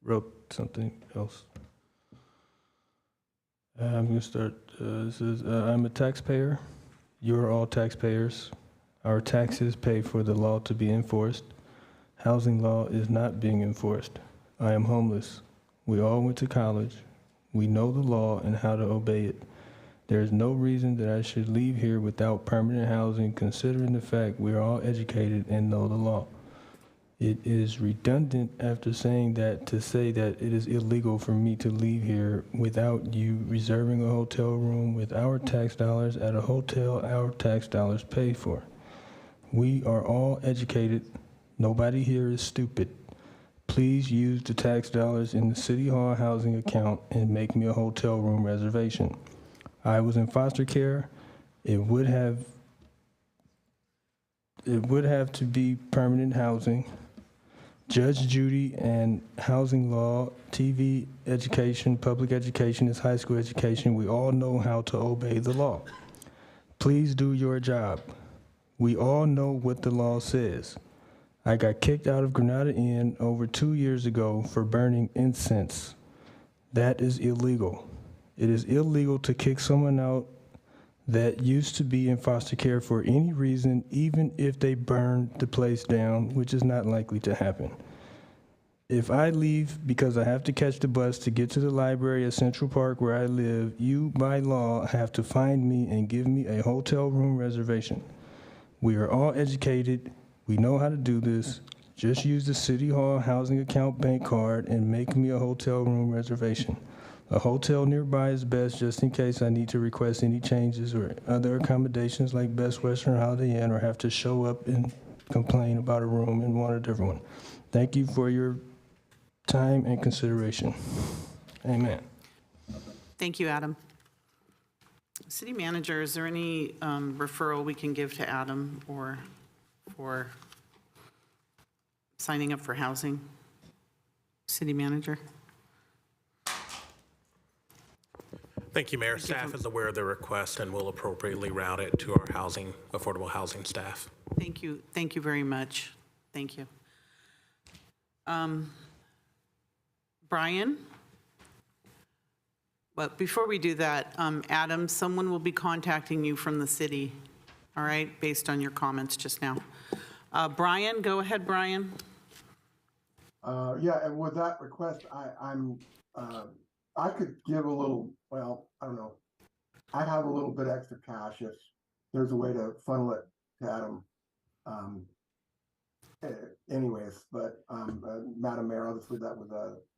wrote something else. I'm going to start. This is, I'm a taxpayer. You are all taxpayers. Our taxes pay for the law to be enforced. Housing law is not being enforced. I am homeless. We all went to college. We know the law and how to obey it. There is no reason that I should leave here without permanent housing, considering the fact we are all educated and know the law. It is redundant after saying that to say that it is illegal for me to leave here without you reserving a hotel room with our tax dollars at a hotel our tax dollars pay for. We are all educated. Nobody here is stupid. Please use the tax dollars in the City Hall housing account and make me a hotel room reservation. I was in foster care. It would have to be permanent housing. Judge Judy and housing law, TV education, public education is high school education. We all know how to obey the law. Please do your job. We all know what the law says. I got kicked out of Granada Inn over 2 years ago for burning incense. That is illegal. It is illegal to kick someone out that used to be in foster care for any reason, even if they burned the place down, which is not likely to happen. If I leave because I have to catch the bus to get to the library at Central Park where I live, you, by law, have to find me and give me a hotel room reservation. We are all educated. We know how to do this. Just use the City Hall housing account bank card and make me a hotel room reservation. A hotel nearby is best just in case I need to request any changes or other accommodations like Best Western Holiday Inn or have to show up and complain about a room and want a different one. Thank you for your time and consideration. Amen. Thank you, Adam. City Manager, is there any referral we can give to Adam or for signing up for housing? City Manager? Thank you, Mayor. Staff is aware of the request and will appropriately route it to our affordable housing staff. Thank you. Thank you very much. Thank you. Brian? But before we do that, Adam, someone will be contacting you from the city, all right, based on your comments just now. Brian, go ahead, Brian. Yeah, and with that request, I could give a little, well, I don't know. I have a little bit extra cash if there's a way to funnel it to Adam. Anyways, but Madam Mayor, I'll just leave that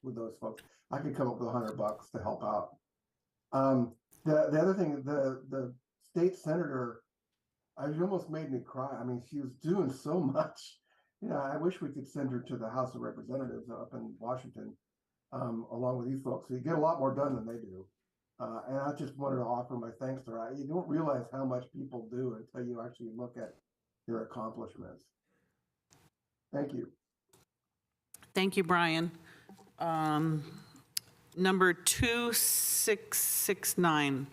with those folks. I could come up with $100 to help out. The other thing, the state senator, she almost made me cry. I mean, she was doing so much. You know, I wish we could send her to the House of Representatives up in Washington, along with you folks. So you get a lot more done than they do. And I just wanted to offer my thanks to her. You don't realize how much people do until you actually look at their accomplishments. Thank you. Thank you, Brian. Number 2669.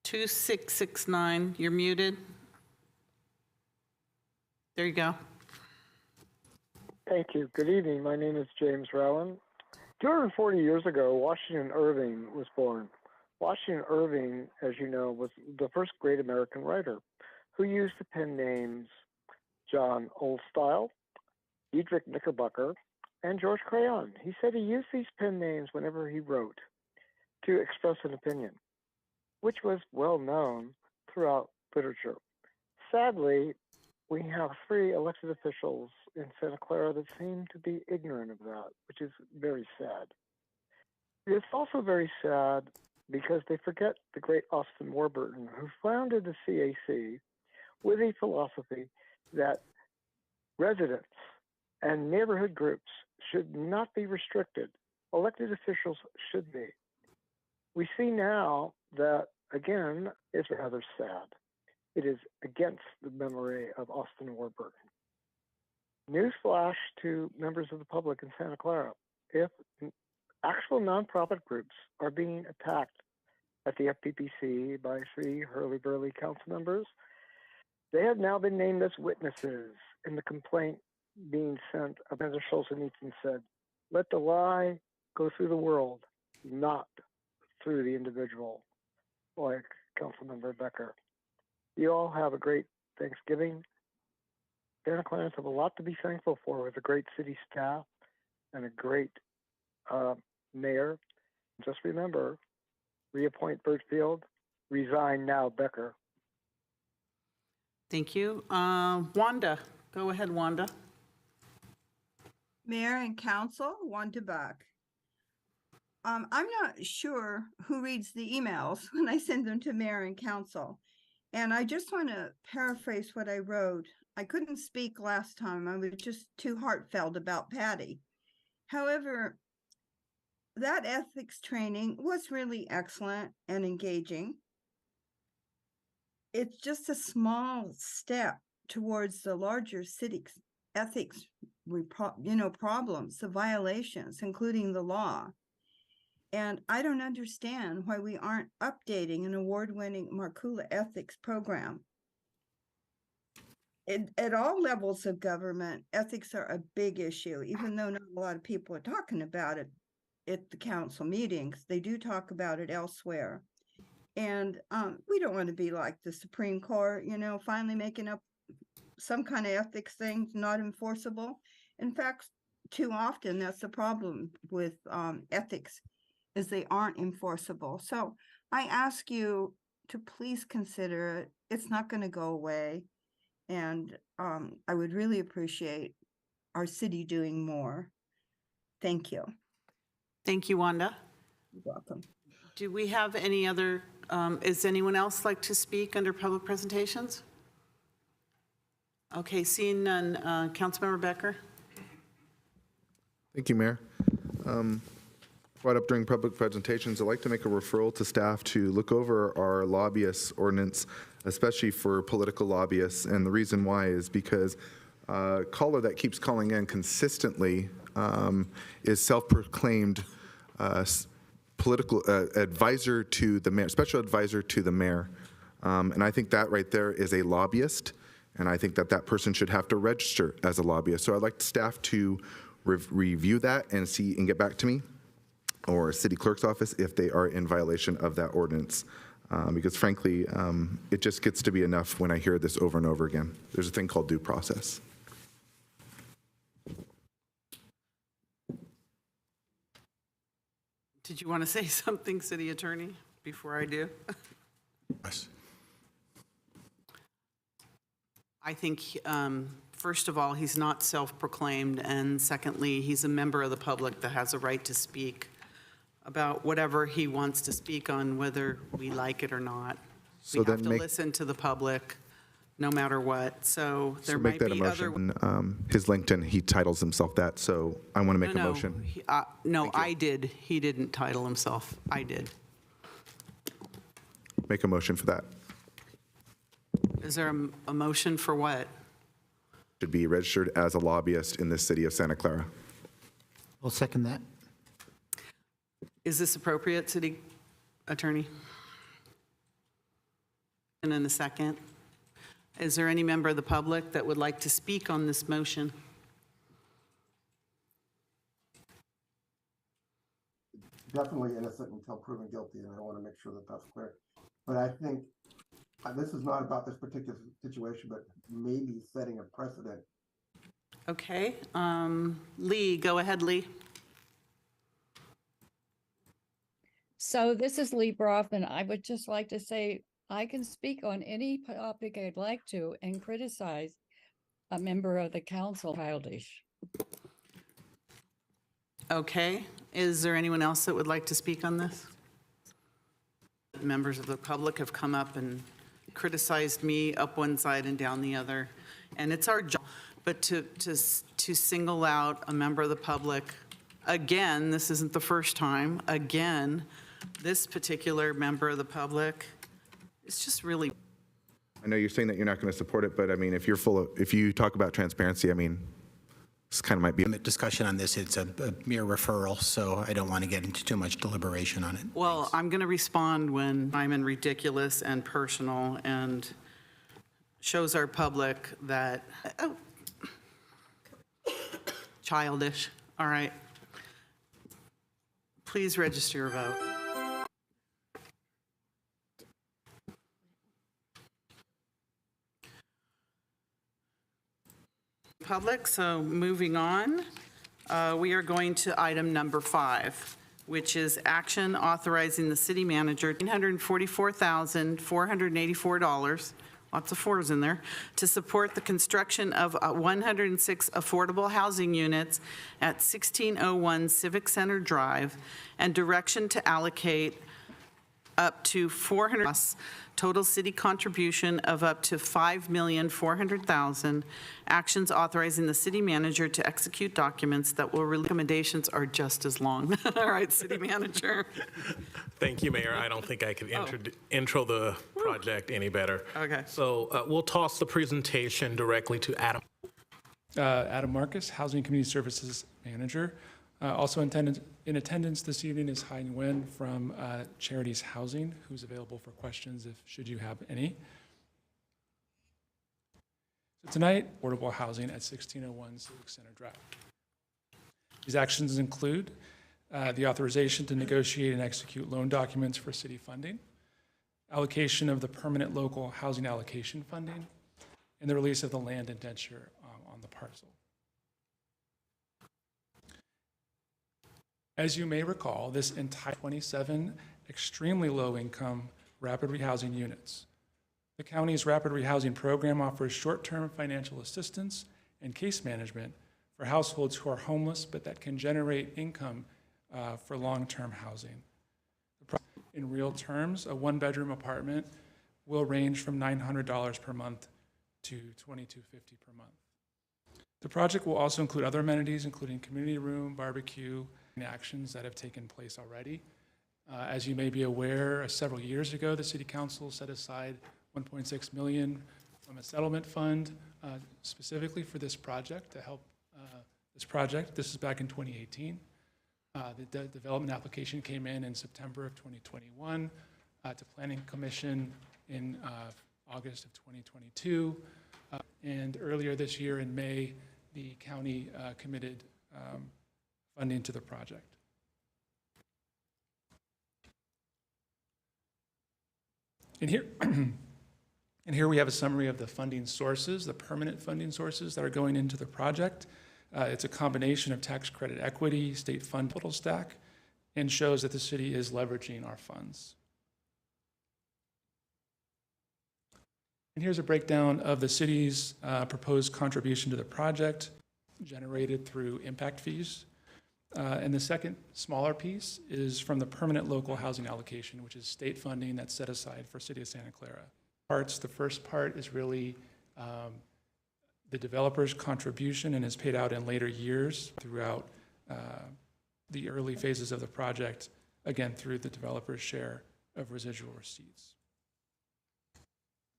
2669, you're muted. There you go. Thank you. Good evening. My name is James Rowan. 240 years ago, Washington Irving was born. Washington Irving, as you know, was the first great American writer who used the pen names John Oldstyle, Diedrich Knickerbocker, and George Crayon. He said he used these pen names whenever he wrote to express an opinion, which was well known throughout literature. Sadly, we have 3 elected officials in Santa Clara that seem to be ignorant of that, which is very sad. It's also very sad because they forget the great Austin Warburton, who founded the CAC with a philosophy that residents and neighborhood groups should not be restricted. Elected officials should be. We see now that, again, it's rather sad. It is against the memory of Austin Warburg. Newsflash to members of the public in Santa Clara. If actual nonprofit groups are being attacked at the FPPC by 3 hurly-burly council members, they have now been named as witnesses in the complaint being sent. Senator Solzhenitsyn said, let the lie go through the world, not through the individual, like Councilmember Becker. You all have a great Thanksgiving. Santa Clarans have a lot to be thankful for with a great city staff and a great mayor. Just remember, reappoint Birchfield, resign now Becker. Thank you. Wanda, go ahead, Wanda. Mayor and Council, Wanda Buck. I'm not sure who reads the emails when I send them to Mayor and Council. And I just want to paraphrase what I wrote. I couldn't speak last time. I was just too heartfelt about Patty. However, that ethics training was really excellent and engaging. It's just a small step towards the larger city's ethics, problems, the violations, including the law. And I don't understand why we aren't updating an award-winning Markula ethics program. At all levels of government, ethics are a big issue, even though not a lot of people are talking about it at the council meetings. They do talk about it elsewhere. And we don't want to be like the Supreme Court, finally making up some kind of ethics thing not enforceable. In fact, too often that's the problem with ethics, is they aren't enforceable. So I ask you to please consider it. It's not going to go away. And I would really appreciate our city doing more. Thank you. Thank you, Wanda. You're welcome. Do we have any other, is anyone else like to speak under public presentations? Okay, seeing none, Councilmember Becker. Thank you, Mayor. Brought up during public presentations, I'd like to make a referral to staff to look over our lobbyist ordinance, especially for political lobbyists. And the reason why is because a caller that keeps calling in consistently is self-proclaimed political advisor to the mayor, special advisor to the mayor. And I think that right there is a lobbyist. And I think that that person should have to register as a lobbyist. So I'd like staff to review that and see and get back to me, or city clerk's office, if they are in violation of that ordinance. Because frankly, it just gets to be enough when I hear this over and over again. There's a thing called due process. Did you want to say something, City Attorney, before I do? Yes. I think, first of all, he's not self-proclaimed, and secondly, he's a member of the public that has a right to speak about whatever he wants to speak on, whether we like it or not. So we have then to make- listen to the public no matter what. So there So might make that a be other. motion. His LinkedIn, he titles himself that, so I want to make a motion. No, I did. He didn't title himself. I did. Make a motion for that. Is there a motion for what? Should be registered as a lobbyist in the city of Santa Clara. I'll second that. Is this appropriate, City Attorney? And in a second. Is there any member of the public that would like to speak on this motion? Definitely innocent until proven guilty, and I want to make sure that that's clear. But I think this is not about this particular situation, but maybe setting a precedent. Okay, Lee, go ahead, Lee. So this is Lee Broff, and I would just like to say I can speak on any topic I'd like to and criticize a member of the council childish. Okay, is there anyone else that would like to speak on this? Members of the public have come up and criticized me up one side and down the other, and it's our job. But to single out a member of the public, again, this isn't the first time, again, this particular member of the public, it's just really, I know you're saying that you're not going to support it, but I mean, if you talk about transparency, I mean, this kind of might be. Discussion on this, it's a mere referral, so I don't want to get into too much deliberation on it. well, I'm going to respond when I'm in ridiculous and personal and shows our public that, oh, childish. All right. Please register your vote. Public, so moving on, we are going to item number 5, which is action authorizing the city manager $944,484, lots of fours in there, to support the construction of 106 affordable housing units at 1601 Civic Center Drive, and direction to allocate up to 400, total city contribution of up to $5,400,000. Actions authorizing the city manager to execute documents that will release. Recommendations are just as long. All right, city manager. Thank you, Mayor. I don't think I could intro the project any better. Okay. So we'll toss the presentation directly to Adam. Adam Marcus, Housing and Community Services Manager. Also in attendance this evening is Hai Nguyen from Charities Housing, who's available for questions should you have any. So tonight, affordable housing at 1601 Civic Center Drive. These actions include the authorization to negotiate and execute loan documents for city funding, allocation of the permanent local housing allocation funding, and the release of the land indenture on the parcel. As you may recall, this entire 27 extremely low-income rapid rehousing units. The county's rapid rehousing program offers short-term financial assistance and case management for households who are homeless but that can generate income for long-term housing. In real terms, a one-bedroom apartment will range from $900 per month to $2,250 per month. The project will also include other amenities, including community room, barbecue, actions that have taken place already. As you may be aware, several years ago, the City Council set aside $1.6 million from a settlement fund specifically for this project to help this project. This is back in 2018. The development application came in September of 2021 to Planning Commission in August of 2022. And earlier this year in May, the county committed funding to the project. And here we have a summary of the funding sources, the permanent funding sources that are going into the project. It's a combination of tax credit equity, state fund total stack, and shows that the city is leveraging our funds. And here's a breakdown of the city's proposed contribution to the project generated through impact fees. And the second smaller piece is from the permanent local housing allocation, which is state funding that's set aside for City of Santa Clara. The first part is really the developer's contribution and is paid out in later years throughout the early phases of the project, again, through the developer's share of residual receipts.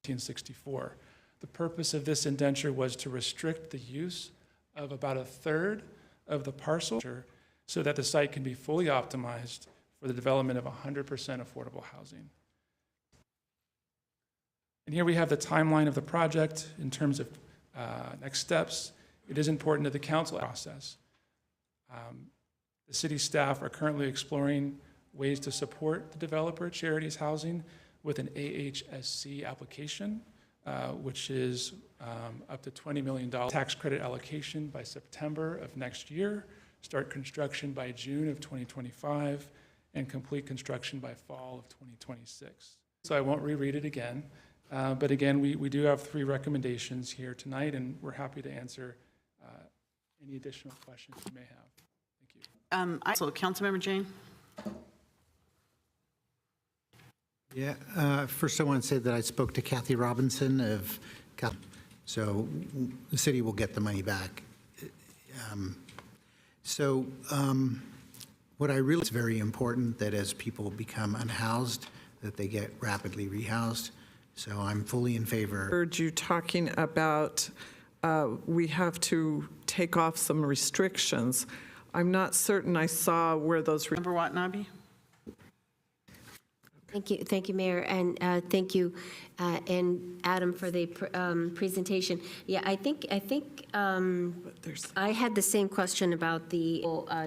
1964. The purpose of this indenture was to restrict the use of about a third of the parcel so that the site can be fully optimized for the development of 100% affordable housing. And here we have the timeline of the project in terms of next steps. It is important to the council process. The city staff are currently exploring ways to support the developer, Charities Housing, with an AHSC application, which is up to $20 million tax credit allocation by September of next year, start construction by June of 2025, and complete construction by fall of 2026. So I won't reread it again, but again, we do have 3 recommendations here tonight, and we're happy to answer any additional questions you may have. Thank you. So, Councilmember Jane? Yeah, first I want to say that I spoke to Kathy Robinson of, so the city will get the money back. What I really, it's very important that as people become unhoused, that they get rapidly rehoused. So I'm fully in favor. Heard you talking about we have to take off some restrictions. I'm not certain I saw where those. Member Watanabe? Thank you, Mayor, and thank you, and Adam for the presentation. Yeah, I think I had the same question about the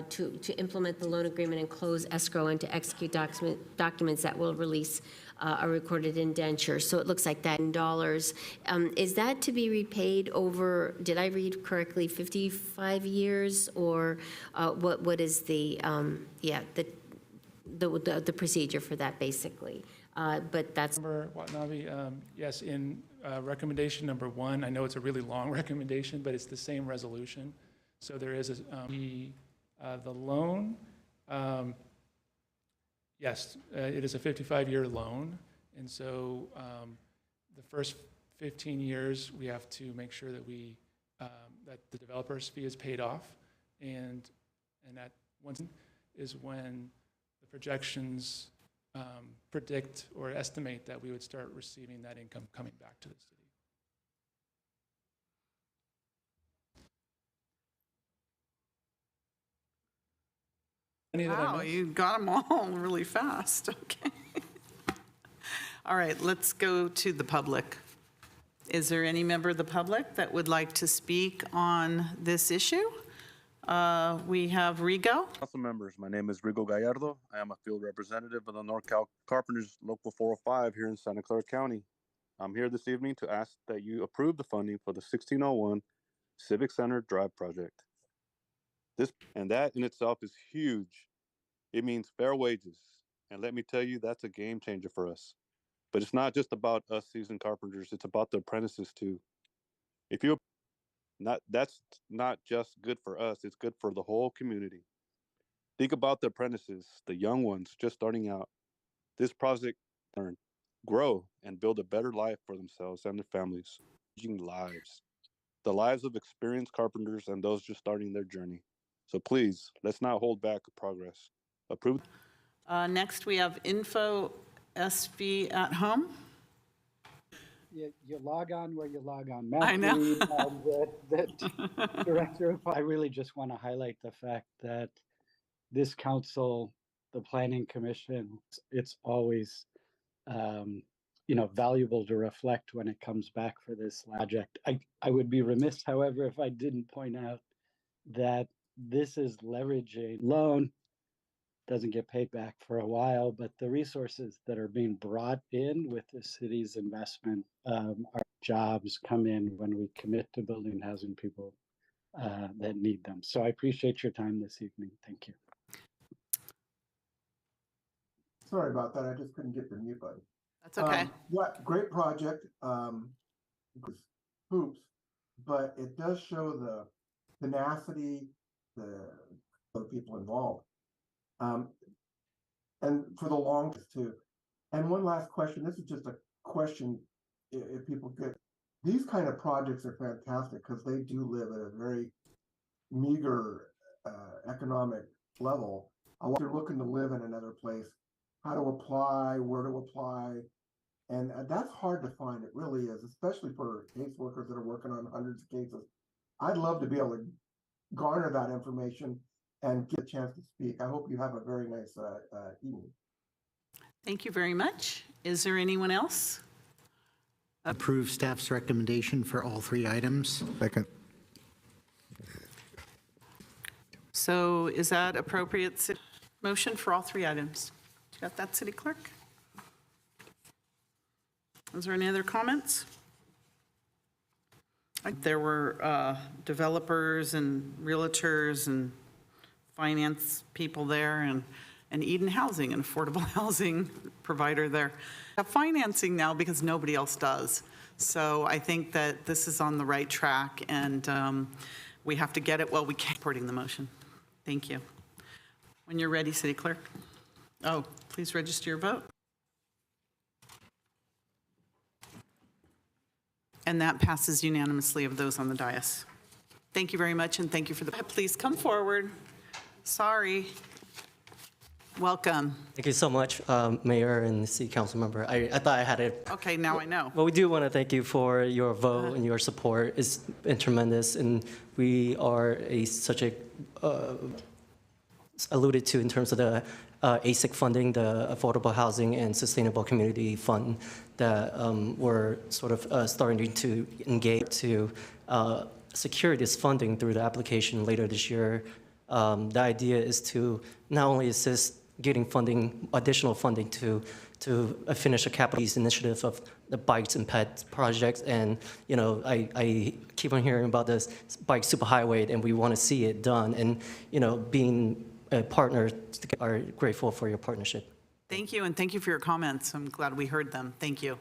to implement the loan agreement and close escrow and to execute documents that will release a recorded indenture. So it looks like that in dollars. Is that to be repaid over? Did I read correctly? 55 years, or what is the the procedure for that, basically? But that's. Member Watanabe, yes, in recommendation number 1, I know it's a really long recommendation, but it's the same resolution. So there is the loan. Yes, it is a 55-year loan, and so the first 15 years we have to make sure that that the developer's fee is paid off, and that once is when the projections predict or estimate that we would start receiving that income coming back to the city. Wow, you got them all really fast. Okay. All right, let's go to the public. Is there any member of the public that would like to speak on this issue? We have Rigo. Council members, my name is Rigo Gallardo. I am a field representative of the NorCal Carpenters Local 405 here in Santa Clara County. I'm here this evening to ask that you approve the funding for the 1601 Civic Center Drive project. That in itself is huge. It means fair wages. And let me tell you, that's a game changer for us. But it's not just about us seasoned carpenters, it's about the apprentices too. That's not just good for us, it's good for the whole community. Think about the apprentices, the young ones just starting out. This project learn, grow, and build a better life for themselves and their families. Changing lives. The lives of experienced carpenters and those just starting their journey. So please, let's not hold back progress. Approve. Next, we have Info SV at Home. You log on where you log on. I know. The director, I really just want to highlight the fact that this council, the planning commission, it's always, valuable to reflect when it comes back for this project. I would be remiss, however, if I didn't point out that this is leveraging loan, doesn't get paid back for a while, but the resources that are being brought in with the city's investment, our jobs come in when we commit to building housing people that need them. So I appreciate your time this evening. Thank you. Sorry about that. I just couldn't get the mute button. That's okay. Yeah, great project. Hoops, but it does show the tenacity, the people involved. And for the longest too. And one last question, this is just a question if people could. These kind of projects are fantastic because they do live at a very meager economic level. If you're looking to live in another place, how to apply, where to apply. And that's hard to find, it really is, especially for caseworkers that are working on hundreds of cases. I'd love to be able to garner that information and get a chance to speak. I hope you have a very nice evening. Thank you very much. Is there anyone else? Approve staff's recommendation for all 3 items. Second. So is that appropriate motion for all 3 items? You got that, City Clerk? Is there any other comments? There were developers and realtors and finance people there, and Eden Housing, an affordable housing provider there. Have financing now because nobody else does. So I think that this is on the right track, and we have to get it while we can. Supporting the motion. Thank you. When you're ready, City Clerk. Oh, please register your vote. And that passes unanimously of those on the dais. Thank you very much, and thank you for the, please come forward. Sorry. Welcome. Thank you so much, Mayor and City Council member. I thought I had it. Okay, now I know. Well, we do want to thank you for your vote and your support. It's been tremendous, and we are such a alluded to in terms of the ASIC funding, the Affordable Housing and Sustainable Community Fund that we're sort of starting to engage to secure this funding through the application later this year. The idea is to not only assist getting funding, additional funding to finish a capital initiative of the bikes and pets projects. And, you know, I keep on hearing about this bike superhighway, and we want to see it done. And, you know, being a partner, are grateful for your partnership. Thank you, and thank you for your comments. I'm glad we heard them. Thank you.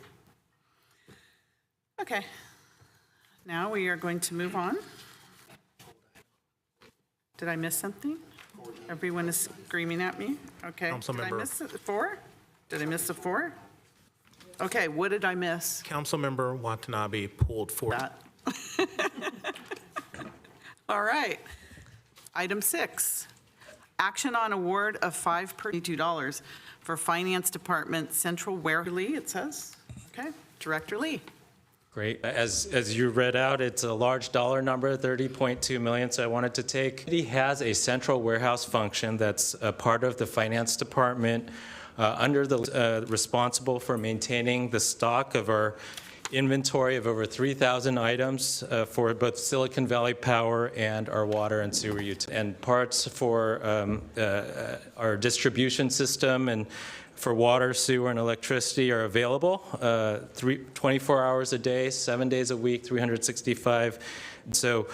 Okay. Now we are going to move on. Did I miss something? Everyone is screaming at me? Okay. Did I miss it? 4? Did I miss the 4? Okay, what did I miss? Councilmember Watanabe pulled 4. All right. Item 6, action on award of $5.22 for Finance Department Central Warehouse. Lee, it says. Okay, Director Lee. Great. As you read out, it's a large dollar number, $30.2 million. So I wanted to take. It has a central warehouse function that's a part of the finance department, under the responsible for maintaining the stock of our inventory of over 3,000 items for both Silicon Valley Power and our water and sewer utilities, and parts for our distribution system and for water, sewer, and electricity are available 24 hours a day, 7 days a week, 365. So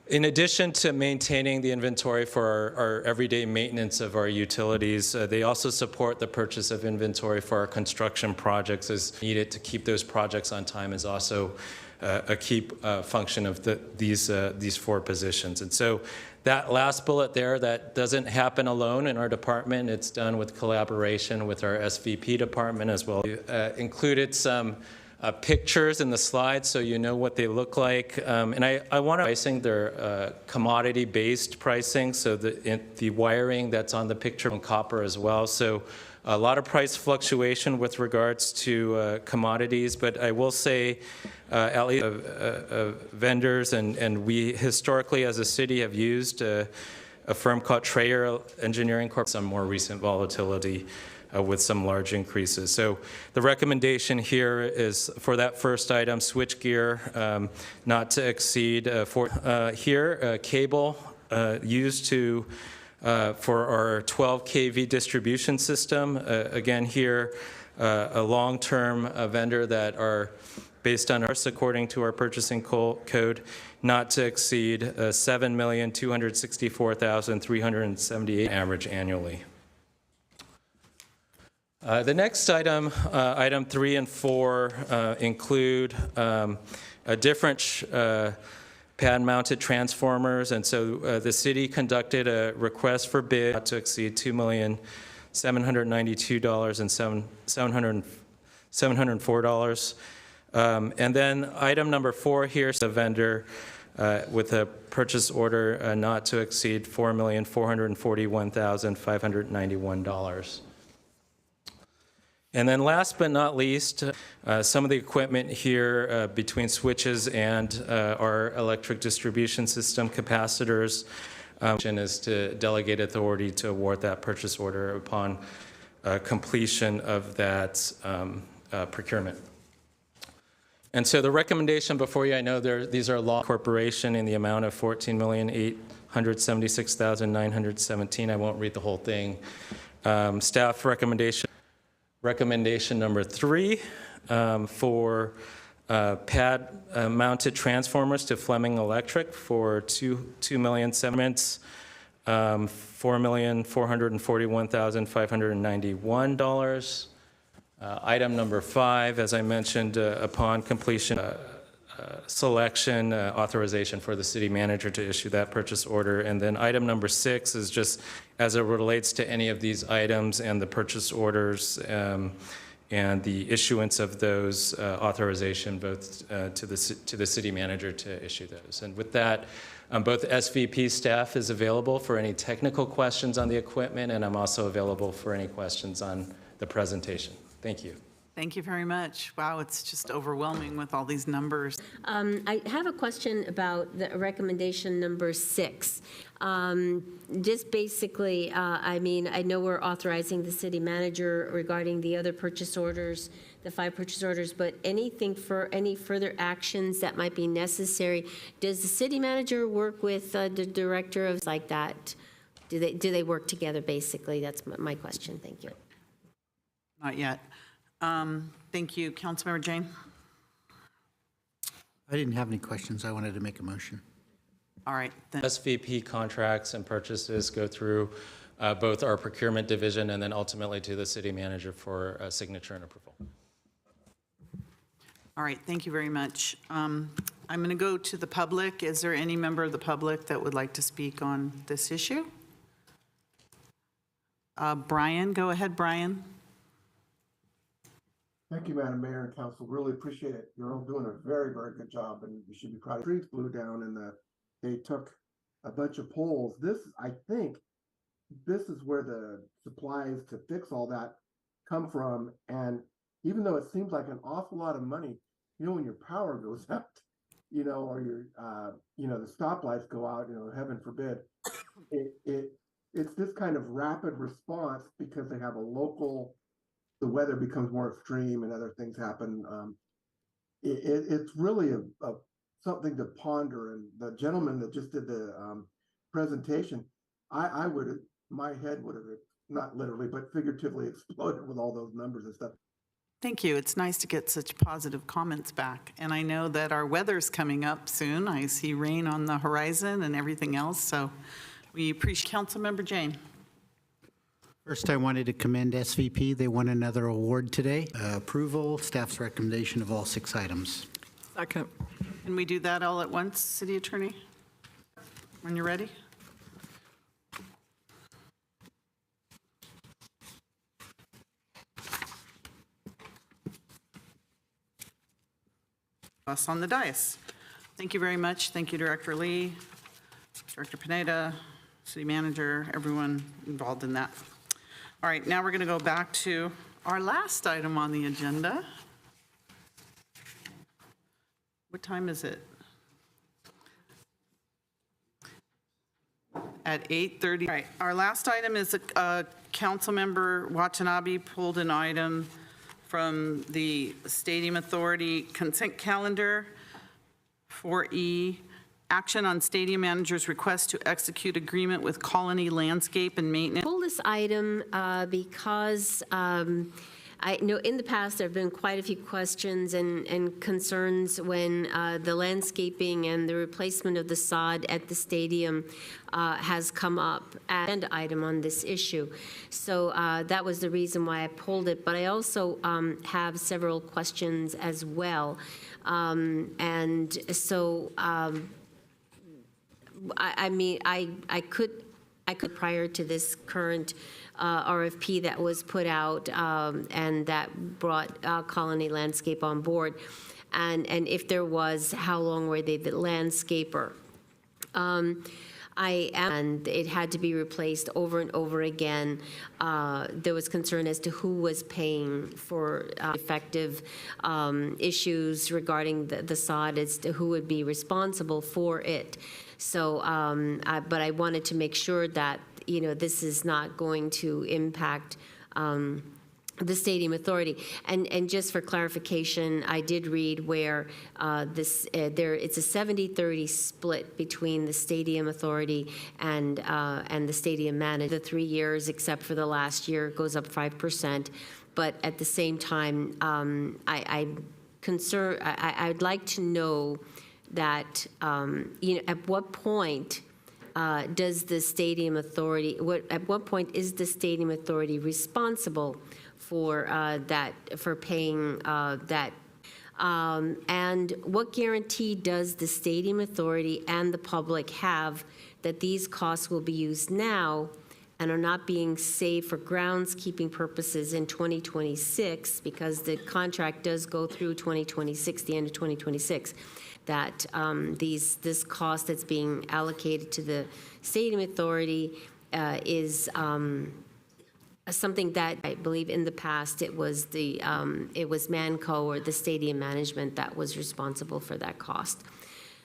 in addition to maintaining the inventory for our everyday maintenance of our utilities, they also support the purchase of inventory for our construction projects as needed to keep those projects on time is also a key function of these 4 positions. And so that last bullet there, that doesn't happen alone in our department. It's done with collaboration with our SVP department as well. Included some pictures in the slides so you know what they look like. And I want to pricing their commodity-based pricing, so the wiring that's on the picture on copper as well. So a lot of price fluctuation with regards to commodities, but I will say at least vendors, and we historically as a city have used a firm called Trayer Engineering Corp. Some more recent volatility with some large increases. So the recommendation here is for that first item, switchgear, not to exceed cable used to for our 12 kV distribution system. Again here, a long-term vendor that are based on ours according to our purchasing code, not to exceed $7,264,378 average annually. The next item, item 3 and 4, include different pad-mounted transformers, and so the city conducted a request for bid not to exceed $2,792,704. And then item number 4 here is the vendor with a purchase order not to exceed $4,441,591. And then last but not least, some of the equipment here between switches and our electric distribution system capacitors is to delegate authority to award that purchase order upon completion of that procurement. And so the recommendation before you, I know these are law corporation in the amount of $14,876,917. I won't read the whole thing. Staff recommendation number 3 for pad-mounted transformers to Fleming Electric for $2 million segments, $4,441,591. Item number 5, as I mentioned, upon completion, selection, authorization for the city manager to issue that purchase order. And then item number 6 is just as it relates to any of these items and the purchase orders and the issuance of those authorization both to the city manager to issue those. And with that, Both SVP staff is available for any technical questions on the equipment, and I'm also available for any questions on the presentation. Thank you. Thank you very much. Wow, it's just overwhelming with all these numbers. I have a question about the recommendation number 6. Just basically, I mean, I know we're authorizing the city manager regarding the other purchase orders, the 5 purchase orders, but anything for any further actions that might be necessary, does the city manager work with the director of like that? Do they work together, basically? That's my question. Thank you. Not yet. Thank you. Councilmember Jane? I didn't have any questions. I wanted to make a motion. All right. SVP contracts and purchases go through both our procurement division and then ultimately to the city manager for signature and approval. All right. Thank you very much. I'm going to go to the public. Is there any member of the public that would like to speak on this issue? Brian, go ahead, Brian. Thank you, Madam Mayor and Council. Really appreciate it. You're all doing a very, very good job, and you should be proud. Trees blew down, and they took a bunch of poles. I think, this is where the supplies to fix all that come from. And even though it seems like an awful lot of money, when your power goes out, or your, the stoplights go out, heaven forbid, it's this kind of rapid response because they have the weather becomes more extreme and other things happen. It's really a something to ponder. And the gentleman that just did the presentation, my head would have, not literally, but figuratively exploded with all those numbers and stuff. Thank you. It's nice to get such positive comments back. And I know that our weather's coming up soon. I see rain on the horizon and everything else. So we appreciate Councilmember Jane. First, I wanted to commend SVP. They won another award today. Approval, staff's recommendation of all 6 items. Second. Can we do that all at once, City Attorney? When you're ready? Us on the dais. Thank you very much. Thank you, Director Lee, Director Pineda, City Manager, everyone involved in that. All right, now we're going to go back to our last item on the agenda. What time is it? At 8:30. All right, our last item is Councilmember Watanabe pulled an item from the Stadium Authority consent calendar, 4E, action on stadium manager's request to execute agreement with Colony Landscape and Maintenance. Pull this item because I know in the past there have been quite a few questions and concerns when the landscaping and the replacement of the sod at the stadium has come up as an item on this issue. So that was the reason why I pulled it. But I also have several questions as well. And so I could prior to this current RFP that was put out and that brought Colony Landscape on board. And if there was, how long were they the landscaper? And it had to be replaced over and over again. There was concern as to who was paying for effective issues regarding the sod, as to who would be responsible for it. So, but I wanted to make sure that, this is not going to impact the Stadium Authority. And just for clarification, I did read where it's a 70-30 split between the Stadium Authority and the stadium manager. The 3 years, except for the last year, goes up 5%. But at the same time, I'd like to know that, at what point does the Stadium Authority, at what point is the Stadium Authority responsible for for paying that? And what guarantee does the Stadium Authority and the public have that these costs will be used now and are not being saved for groundskeeping purposes in 2026, because the contract does go through 2026, the end of 2026, that this cost that's being allocated to the stadium authority is something that I believe in the past it was Manco or the stadium management that was responsible for that cost.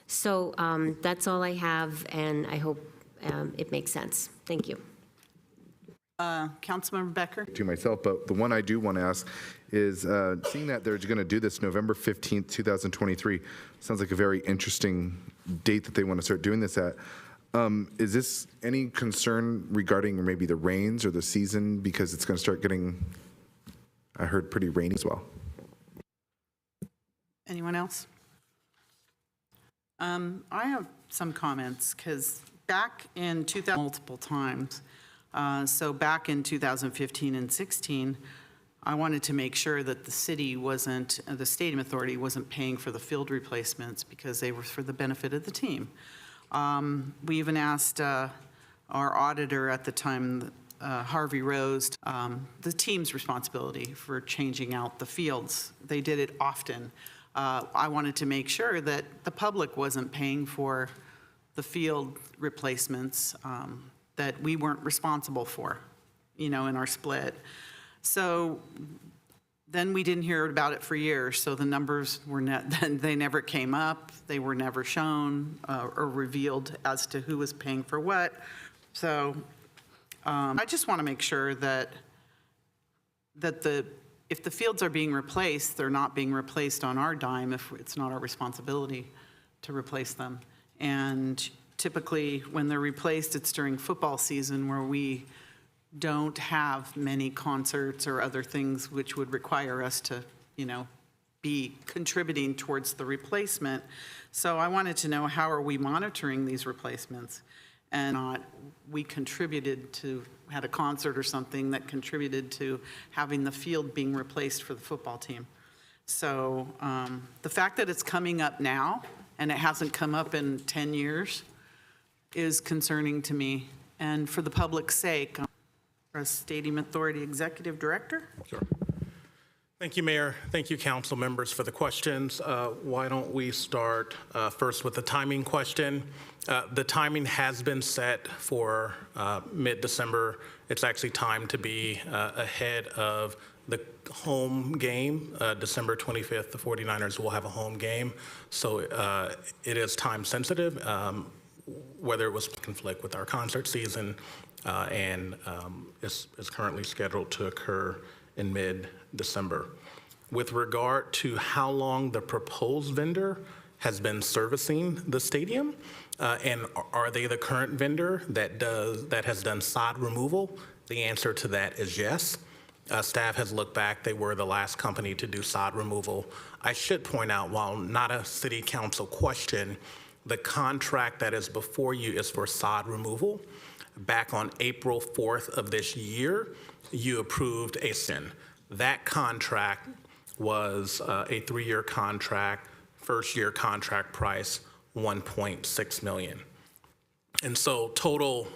So that's all I have, and I hope it makes sense. Thank you. Councilmember Becker? To myself, but the one I do want to ask is, seeing that they're going to do this November 15th, 2023, sounds like a very interesting date that they want to start doing this at. Is this any concern regarding maybe the rains or the season, because it's going to start getting, I heard, pretty rainy as well? Anyone else? I have some comments, because back in 2000, multiple times, so back in 2015 and 16, I wanted to make sure that the city wasn't, the stadium authority wasn't paying for the field replacements because they were for the benefit of the team. We even asked our auditor at the time, Harvey Rose, the team's responsibility for changing out the fields. They did it often. I wanted to make sure that the public wasn't paying for the field replacements that we weren't responsible for, you know, in our split. So then we didn't hear about it for years. So the numbers were they never came up. They were never shown or revealed as to who was paying for what. So I just want to make sure that if the fields are being replaced, they're not being replaced on our dime if it's not our responsibility to replace them. And typically when they're replaced, it's during football season where we don't have many concerts or other things which would require us to, you know, be contributing towards the replacement. So I wanted to know, how are we monitoring these replacements? And we contributed to, had a concert or something that contributed to having the field being replaced for the football team. So the fact that it's coming up now and it hasn't come up in 10 years is concerning to me. And for the public's sake, as Stadium Authority Executive Director. Sure. Thank you, Mayor. Thank you, council members, for the questions. Why don't we start first with the timing question. The timing has been set for mid-December. It's actually timed to be ahead of the home game, December 25th. The 49ers will have a home game. So it is time sensitive, whether it was conflict with our concert season, and is currently scheduled to occur in mid-December. With regard to how long the proposed vendor has been servicing the stadium, and are they the current vendor that has done sod removal? The answer to that is yes. Staff has looked back. They were the last company to do sod removal. I should point out, while not a city council question, the contract that is before you is for sod removal. Back on April 4th of this year, you approved a SIN. That contract was a 3-year contract, first-year contract price, $1.6 million. And so total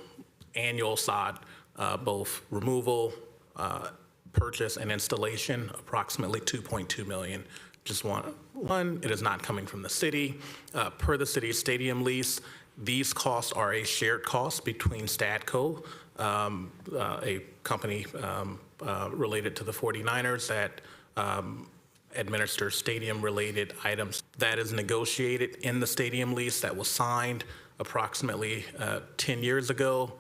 annual sod, both removal, purchase, and installation, approximately $2.2 million. Just one, it is not coming from the city. Per the city's stadium lease, these costs are a shared cost between Stadco, a company related to the 49ers that administers stadium-related items. That is negotiated in the stadium lease that was signed approximately 10 years ago.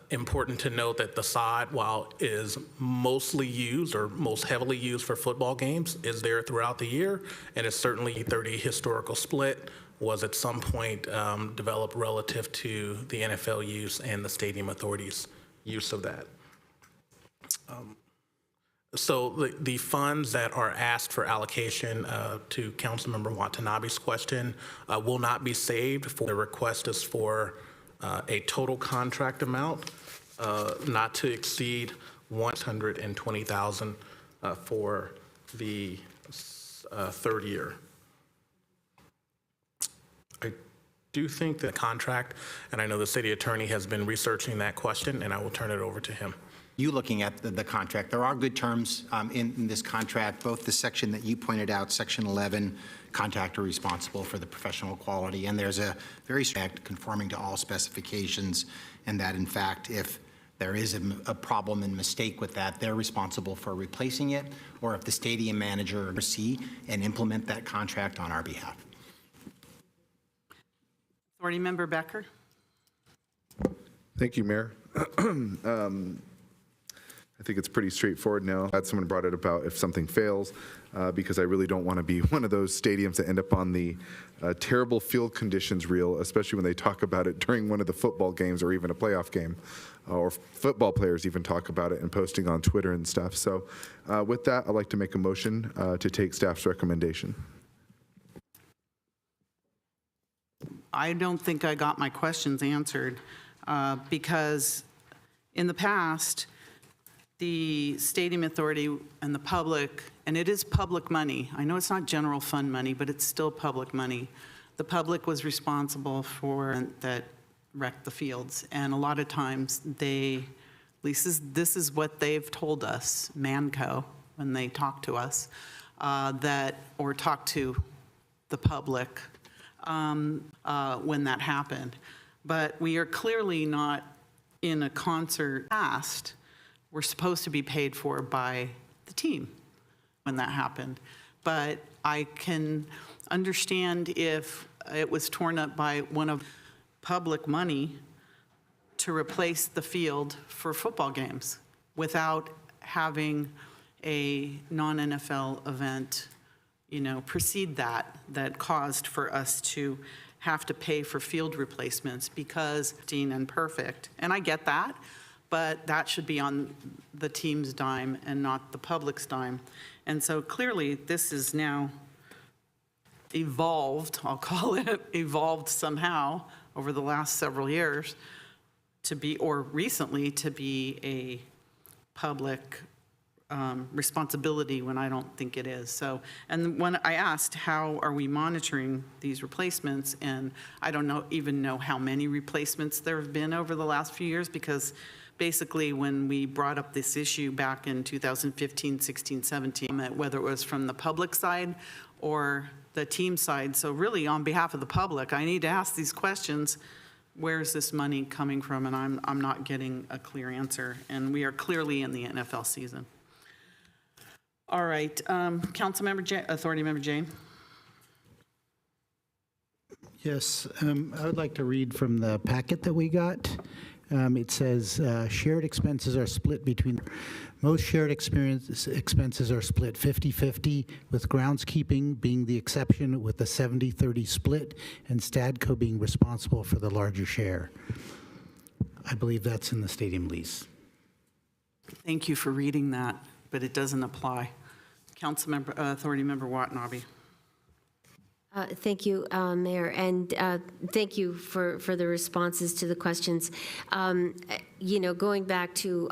Important to note that the sod, while is mostly used or most heavily used for football games, is there throughout the year, and it's certainly 30 historical split, was at some point developed relative to the NFL use and the stadium authority's use of that. So the funds that are asked for allocation to Councilmember Watanabe's question will not be saved. The request is for a total contract amount not to exceed $120,000 for the third year. do think the contract, and I know the city attorney has been researching that question, and I will turn it over to him. You looking at the contract, there are good terms in this contract, both the section that you pointed out, Section 11, contractor responsible for the professional quality, and there's a very strict conforming to all specifications, and that in fact, if there is a problem and mistake with that, they're responsible for replacing it, or if the stadium manager oversee and implement that contract on our behalf. Authority Member Becker? Thank you, Mayor. I think it's pretty straightforward now. Glad someone brought it about if something fails, because I really don't want to be one of those stadiums that end up on the terrible field conditions reel, especially when they talk about it during one of the football games or even a playoff game, or football players even talk about it and posting on Twitter and stuff. So with that, I'd like to make a motion to take staff's recommendation. I don't think I got my questions answered because in the past, the Stadium Authority and the public, and it is public money. I know it's not general fund money, but it's still public money. The public was responsible for that wrecked the fields. And a lot of times they, at least this is what they've told us, Manco, when they talk to us, or talk to the public when that happened. But we are clearly not in a concert past. We're supposed to be paid for by the team when that happened. But I can understand if it was torn up by one of public money to replace the field for football games without having a non-NFL event, precede that caused for us to have to pay for field replacements because Dean and perfect. And I get that. But that should be on the team's dime and not the public's dime. And so clearly this is now evolved, I'll call it, evolved somehow over the last several years to be, or recently to be a public responsibility when I don't think it is. So, and when I asked how are we monitoring these replacements, and I don't even know how many replacements there have been over the last few years, because basically when we brought up this issue back in 2015, 16, 17, whether it was from the public side or the team side. So really on behalf of the public, I need to ask these questions. Where's this money coming from? And I'm not getting a clear answer. And we are clearly in the NFL season. All right, Authority Member Jane. Yes, I would like to read from the packet that we got. It says shared expenses are split between, most shared expenses are split 50-50, with groundskeeping being the exception with a 70-30 split, and Stadco being responsible for the larger share. I believe that's in the stadium lease. Thank you for reading that, but it doesn't apply. Authority Member Watanabe. Thank you, Mayor, and thank you for the responses to the questions. Going back to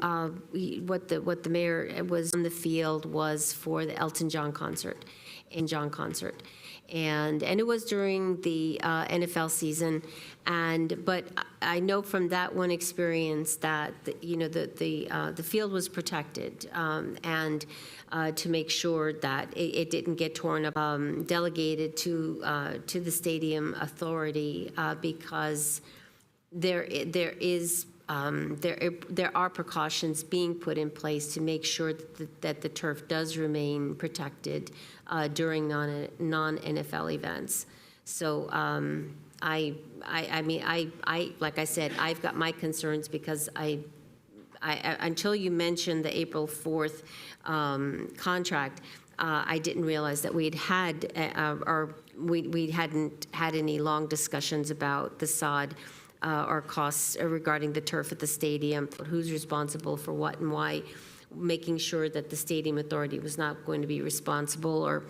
what the mayor was on the field was for the Elton John concert, and it was during the NFL season, but I know from that one experience that the field was protected, and to make sure that it didn't get torn up, delegated to the stadium authority because there are precautions being put in place to make sure that the turf does remain protected during non-NFL events. So like I said, I've got my concerns because until you mentioned the April 4th contract, I didn't realize that we hadn't had any long discussions about the sod or costs regarding the turf at the stadium, who's responsible for what and why, making sure that the stadium authority was not going to be responsible or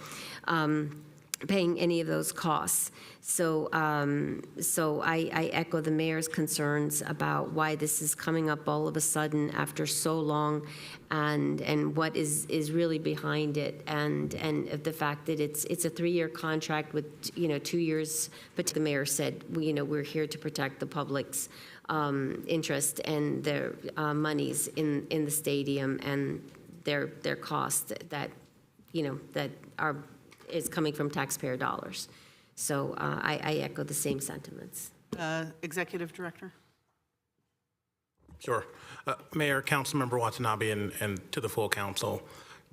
paying any of those costs. So, I echo the mayor's concerns about why this is coming up all of a sudden after so long, and what is really behind it, and the fact that it's a 3-year contract with 2 years. But the mayor said, we're here to protect the public's interest and their monies in the stadium and their costs that is coming from taxpayer dollars. So I echo the same sentiments. Executive Director? Sure. Mayor, Councilmember Watanabe, and to the full council,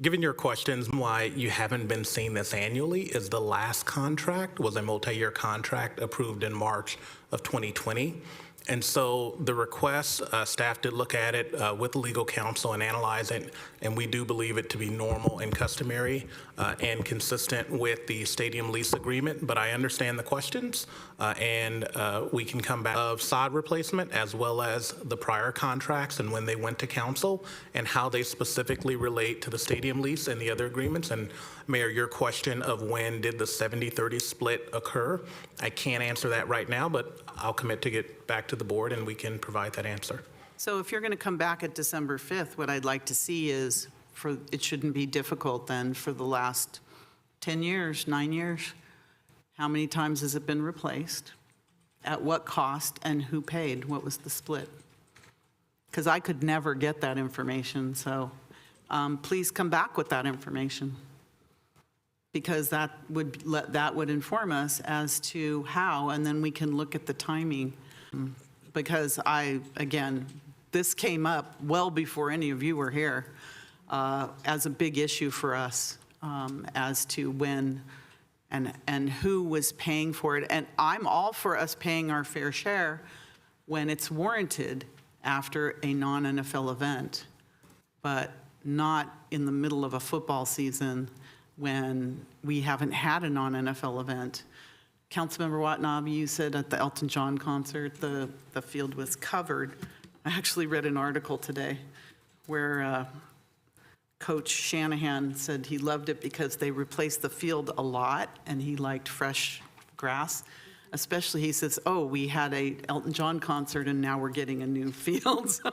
given your questions, why you haven't been seeing this annually is the last contract was a multi-year contract approved in March of 2020. And so the request, staff did look at it with the legal counsel and analyze it, and we do believe it to be normal and customary and consistent with the stadium lease agreement. But I understand the questions, and we can come back of sod replacement as well as the prior contracts and when they went to council and how they specifically relate to the stadium lease and the other agreements. And Mayor, your question of when did the 70-30 split occur, I can't answer that right now, but I'll commit to get back to the board and we can provide that answer. So if you're going to come back at December 5th, what I'd like to see is, it shouldn't be difficult then, for the last 10 years, 9 years, how many times has it been replaced? At what cost and who paid? What was the split? Because I could never get that information, so please come back with that information, because that would inform us as to how, and then we can look at the timing. Because again, this came up well before any of you were here as a big issue for us as to when and who was paying for it. And I'm all for us paying our fair share when it's warranted after a non-NFL event, but not in the middle of a football season when we haven't had a non-NFL event. Councilmember Watanabe, you said at the Elton John concert, the field was covered. I actually read an article today where Coach Shanahan said he loved it because they replaced the field a lot and he liked fresh grass. Especially, he says, oh, we had a Elton John concert and now we're getting a new field. So,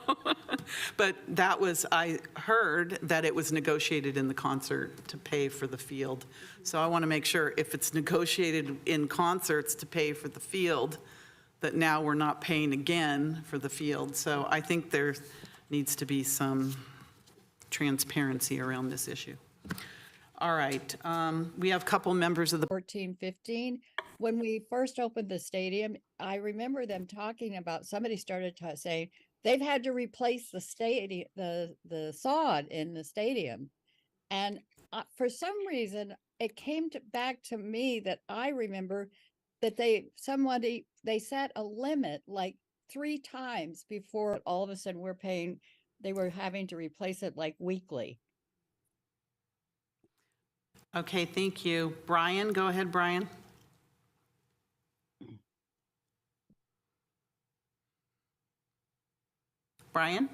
but that was, I heard that it was negotiated in the concert to pay for the field. So I want to make sure if it's negotiated in concerts to pay for the field, that now we're not paying again for the field. So I think there needs to be some transparency around this issue. All right, we have a couple members of the 14-15. When we first opened the stadium, I remember them talking about, somebody started to say they've had to replace the stadium, the sod in the stadium. And for some reason, it came back to me that I remember that they set a limit like 3 times before all of a sudden they were having to replace it like weekly. Okay, thank you. Brian, go ahead, Brian. Brian?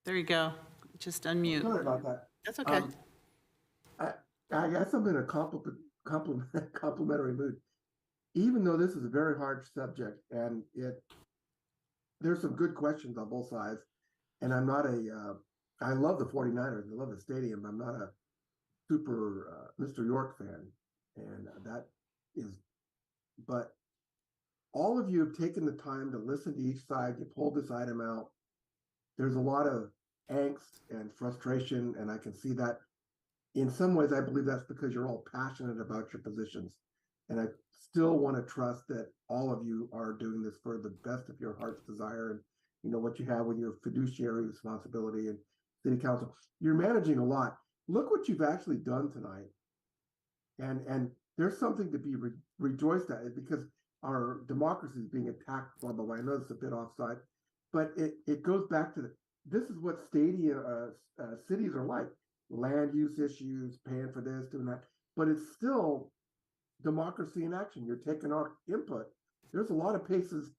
There you go. Just unmute. Sorry about that. That's okay. I guess I'm in a complimentary mood. Even though this is a very hard subject and there's some good questions on both sides, and I'm not I love the 49ers, I love the stadium. I'm not a super Mr. York fan, and but all of you have taken the time to listen to each side. You pulled this item out. There's a lot of angst and frustration, and I can see that. In some ways, I believe that's because you're all passionate about your positions. And I still want to trust that all of you are doing this for the best of your heart's desire and you know what you have with your fiduciary responsibility and city council. You're managing a lot. Look what you've actually done tonight. And there's something to be rejoiced at, because our democracy is being attacked, blah, blah, blah. I know it's a bit offside, but it goes back to this is what cities are like. Land use issues, paying for this, doing that, but it's still democracy in action. You're taking our input. There's a lot of places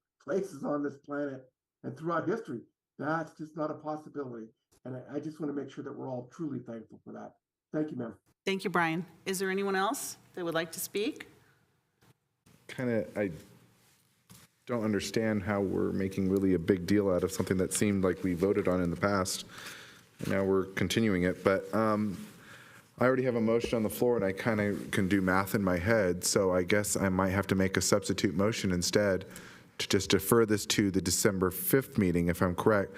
on this planet and throughout history that's just not a possibility. And I just want to make sure that we're all truly thankful for that. Thank you, ma'am. Thank you, Brian. Is there anyone else that would like to speak? I don't understand how we're making really a big deal out of something that seemed like we voted on in the past. And now we're continuing it, but I already have a motion on the floor and I kind of can do math in my head, so I guess I might have to make a substitute motion instead to just defer this to the December 5th meeting, if I'm correct.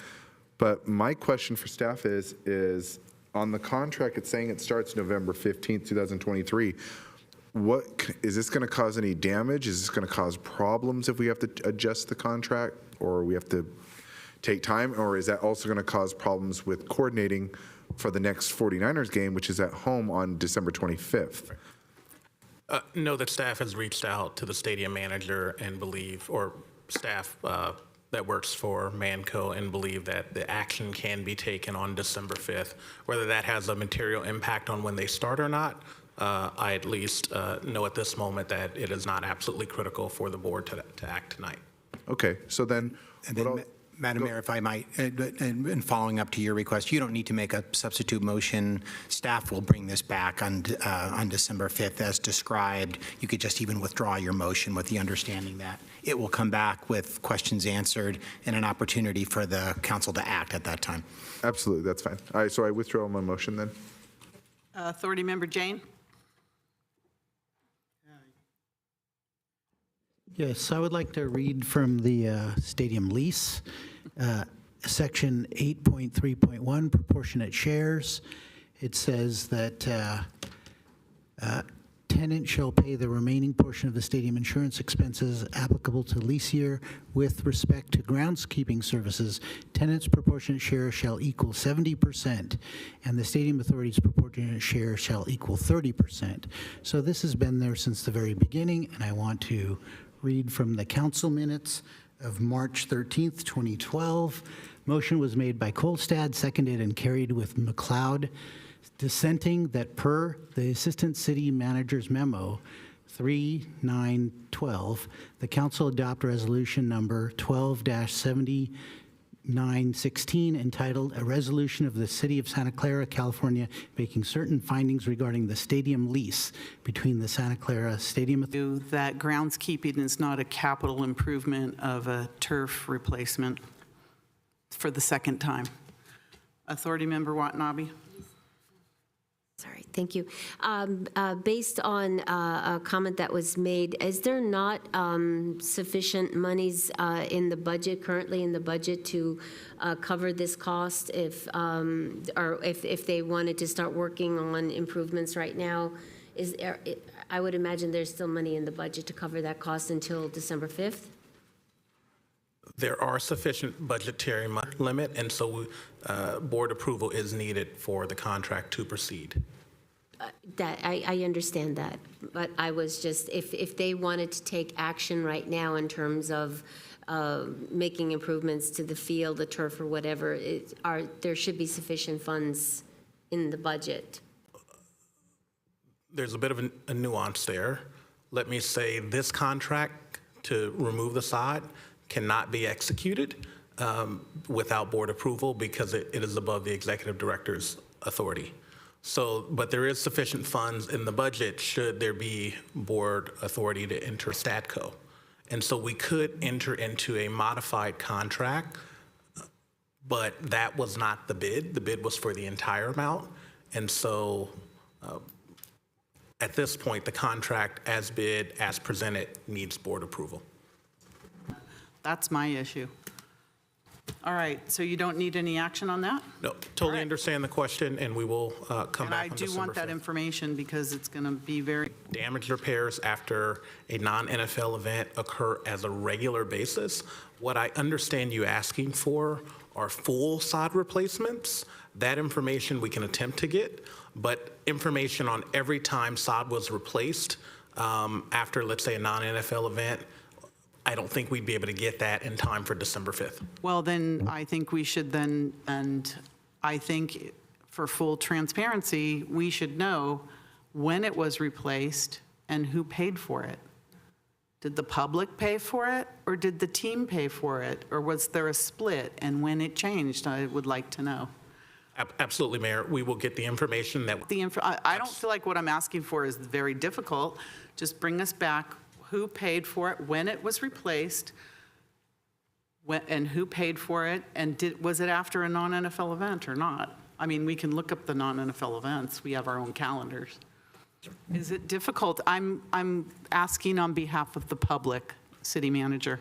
But my question for staff is on the contract, it's saying it starts November 15th, 2023. Is this going to cause any damage? Is this going to cause problems if we have to adjust the contract, or we have to take time, or is that also going to cause problems with coordinating for the next 49ers game, which is at home on December 25th? No, that staff has reached out to the stadium manager and or staff that works for Manco and believe that the action can be taken on December 5th. Whether that has a material impact on when they start or not, I at least know at this moment that it is not absolutely critical for the board to act tonight. Okay, so then. Madam Mayor, if I might, and following up to your request, you don't need to make a substitute motion. Staff will bring this back on December 5th as described. You could just even withdraw your motion with the understanding that it will come back with questions answered and an opportunity for the council to act at that time. Absolutely, that's fine. All right, so I withdraw my motion then. Authority Member Jane? Yes, I would like to read from the stadium lease, section 8.3.1, proportionate shares. It says that tenant shall pay the remaining portion of the stadium insurance expenses applicable to lease year. With respect to groundskeeping services, tenant's proportionate share shall equal 70%, and the stadium authority's proportionate share shall equal 30%. So this has been there since the very beginning, and I want to read from the council minutes of March 13th, 2012. Motion was made by Kolstad, seconded and carried with McLeod, dissenting that per the Assistant City Manager's Memo 3/9/12, the council adopt resolution number 12-7916 entitled A Resolution of the City of Santa Clara, California, making certain findings regarding the stadium lease between the Santa Clara Stadium Authority. That groundskeeping is not a capital improvement of a turf replacement for the second time. Authority Member Watanabe. Sorry, thank you. Based on a comment that was made, is there not sufficient monies currently in the budget to cover this cost if they wanted to start working on improvements right now? I would imagine there's still money in the budget to cover that cost until December 5th? There are sufficient budgetary limit, and so board approval is needed for the contract to proceed. I understand that, but I was just, if they wanted to take action right now in terms of making improvements to the field, the turf, or whatever, there should be sufficient funds in the budget. There's a bit of a nuance there. Let me say this contract to remove the sod cannot be executed without board approval because it is above the executive director's authority. So, but there is sufficient funds in the budget should there be board authority to enter STATCO. And so we could enter into a modified contract, but that was not the bid. The bid was for the entire amount. And so at this point, the contract as bid, as presented, needs board approval. That's my issue. All right, so you don't need any action on that? No, totally understand the question, and we will come back on December 5th. And I do want that information because it's going to be very... Damage repairs after a non-NFL event occur as a regular basis. What I understand you asking for are full sod replacements. That information we can attempt to get, but information on every time sod was replaced after, let's say, a non-NFL event, I don't think we'd be able to get that in time for December 5th. Well, then I think we should then, and I think for full transparency, we should know when it was replaced and who paid for it. Did the public pay for it, or did the team pay for it, or was there a split? And when it changed, I would like to know. Absolutely, Mayor. We will get the information that. I don't feel like what I'm asking for is very difficult. Just bring us back who paid for it, when it was replaced, and who paid for it, and was it after a non-NFL event or not? I mean, we can look up the non-NFL events. We have our own calendars. Is it difficult? I'm asking on behalf of the public, City Manager.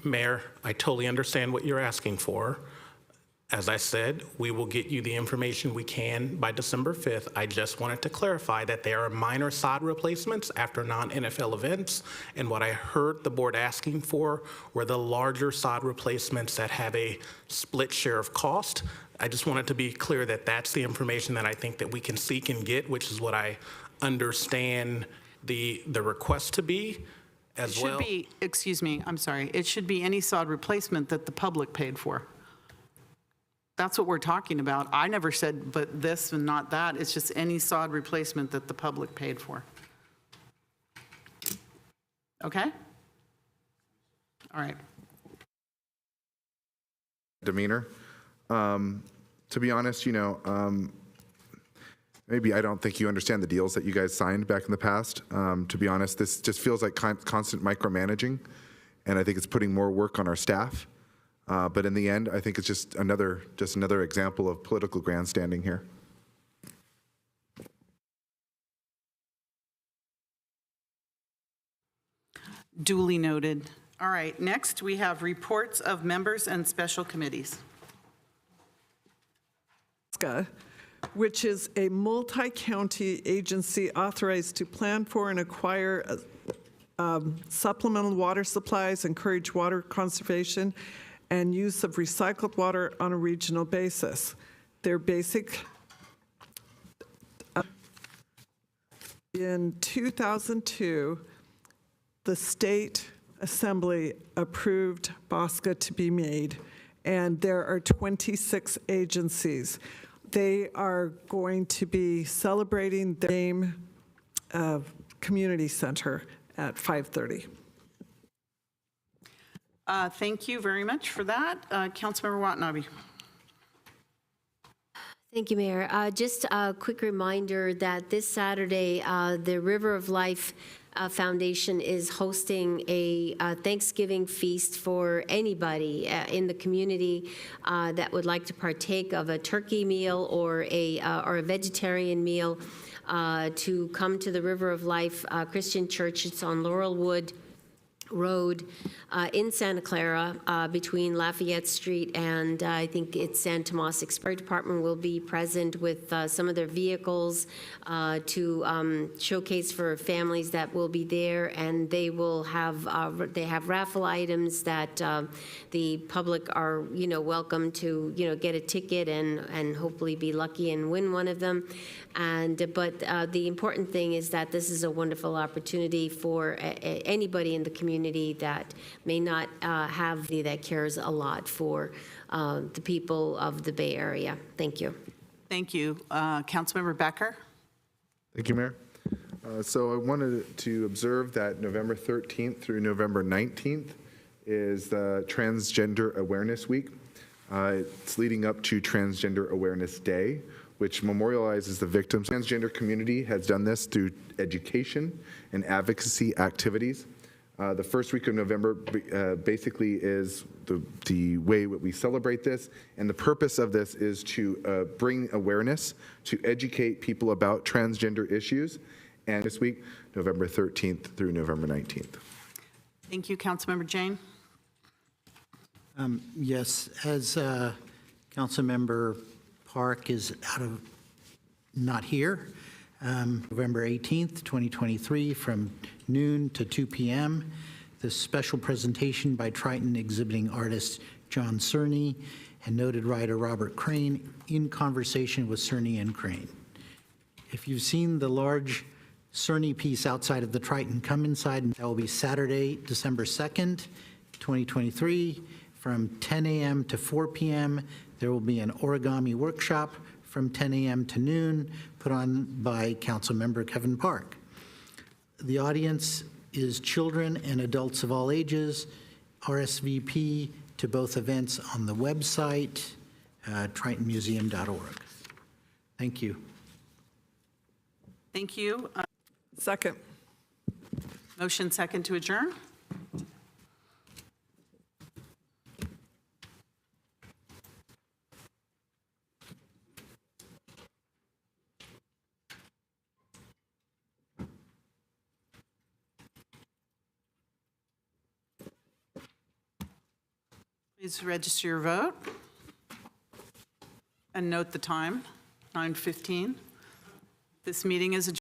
Mayor, I totally understand what you're asking for. As I said, we will get you the information we can by December 5th. I just wanted to clarify that there are minor sod replacements after non-NFL events, and what I heard the board asking for were the larger sod replacements that have a split share of cost. I just wanted to be clear that that's the information that I think that we can seek and get, which is what I understand the request to be as well. It should be, excuse me, I'm sorry, it should be any sod replacement that the public paid for. That's what we're talking about. I never said but this and not that. It's just any sod replacement that the public paid for. Okay? All right. Demeanor. To be honest, maybe I don't think you understand the deals that you guys signed back in the past. To be honest, this just feels like constant micromanaging, and I think it's putting more work on our staff. But in the end, I think it's just another example of political grandstanding here. Duly noted. All right, next we have reports of members and special committees. Which is a multi-county agency authorized to plan for and acquire supplemental water supplies, encourage water conservation, and use of recycled water on a regional basis. Their basic, in 2002, the State Assembly approved BOSCA to be made, and there are 26 agencies. They are going to be celebrating the name community center at 5:30. Thank you very much for that. Councilmember Watanabe. Thank you, Mayor. Just a quick reminder that this Saturday, the River of Life Foundation is hosting a Thanksgiving feast for anybody in the community that would like to partake of a turkey meal or a vegetarian meal to come to the River of Life Christian Church. It's on Laurelwood Road in Santa Clara between Lafayette Street and I think it's San Tomas. Fire Department will be present with some of their vehicles to showcase for families that will be there, and they will have raffle items that the public are welcome to get a ticket and hopefully be lucky and win one of them. But the important thing is that this is a wonderful opportunity for anybody in the community that may not have that cares a lot for the people of the Bay Area. Thank you. Thank you. Councilmember Becker. Thank you, Mayor. So I wanted to observe that November 13th through November 19th is the Transgender Awareness Week. It's leading up to Transgender Awareness Day, which memorializes the victims. The transgender community has done this through education and advocacy activities. The first week of November basically is the way that we celebrate this, and the purpose of this is to bring awareness, to educate people about transgender issues, and this week, November 13th through November 19th. Thank you, Councilmember Jane. Yes, as Councilmember Park is not here, November 18th, 2023, from noon to 2 p.m. This special presentation by Triton exhibiting artist John Cerny and noted writer Robert Crane in conversation with Cerny and Crane. If you've seen the large Cerny piece outside of the Triton, come inside. That will be Saturday, December 2nd, 2023, from 10 a.m. to 4 p.m. There will be an origami workshop from 10 a.m. to noon, put on by Councilmember Kevin Park. The audience is children and adults of all ages. RSVP to both events on the website. tritonmuseum.org. Thank you. Thank you. Second. Motion second to adjourn? Please register your vote and note the time, 9:15. This meeting is adjourned.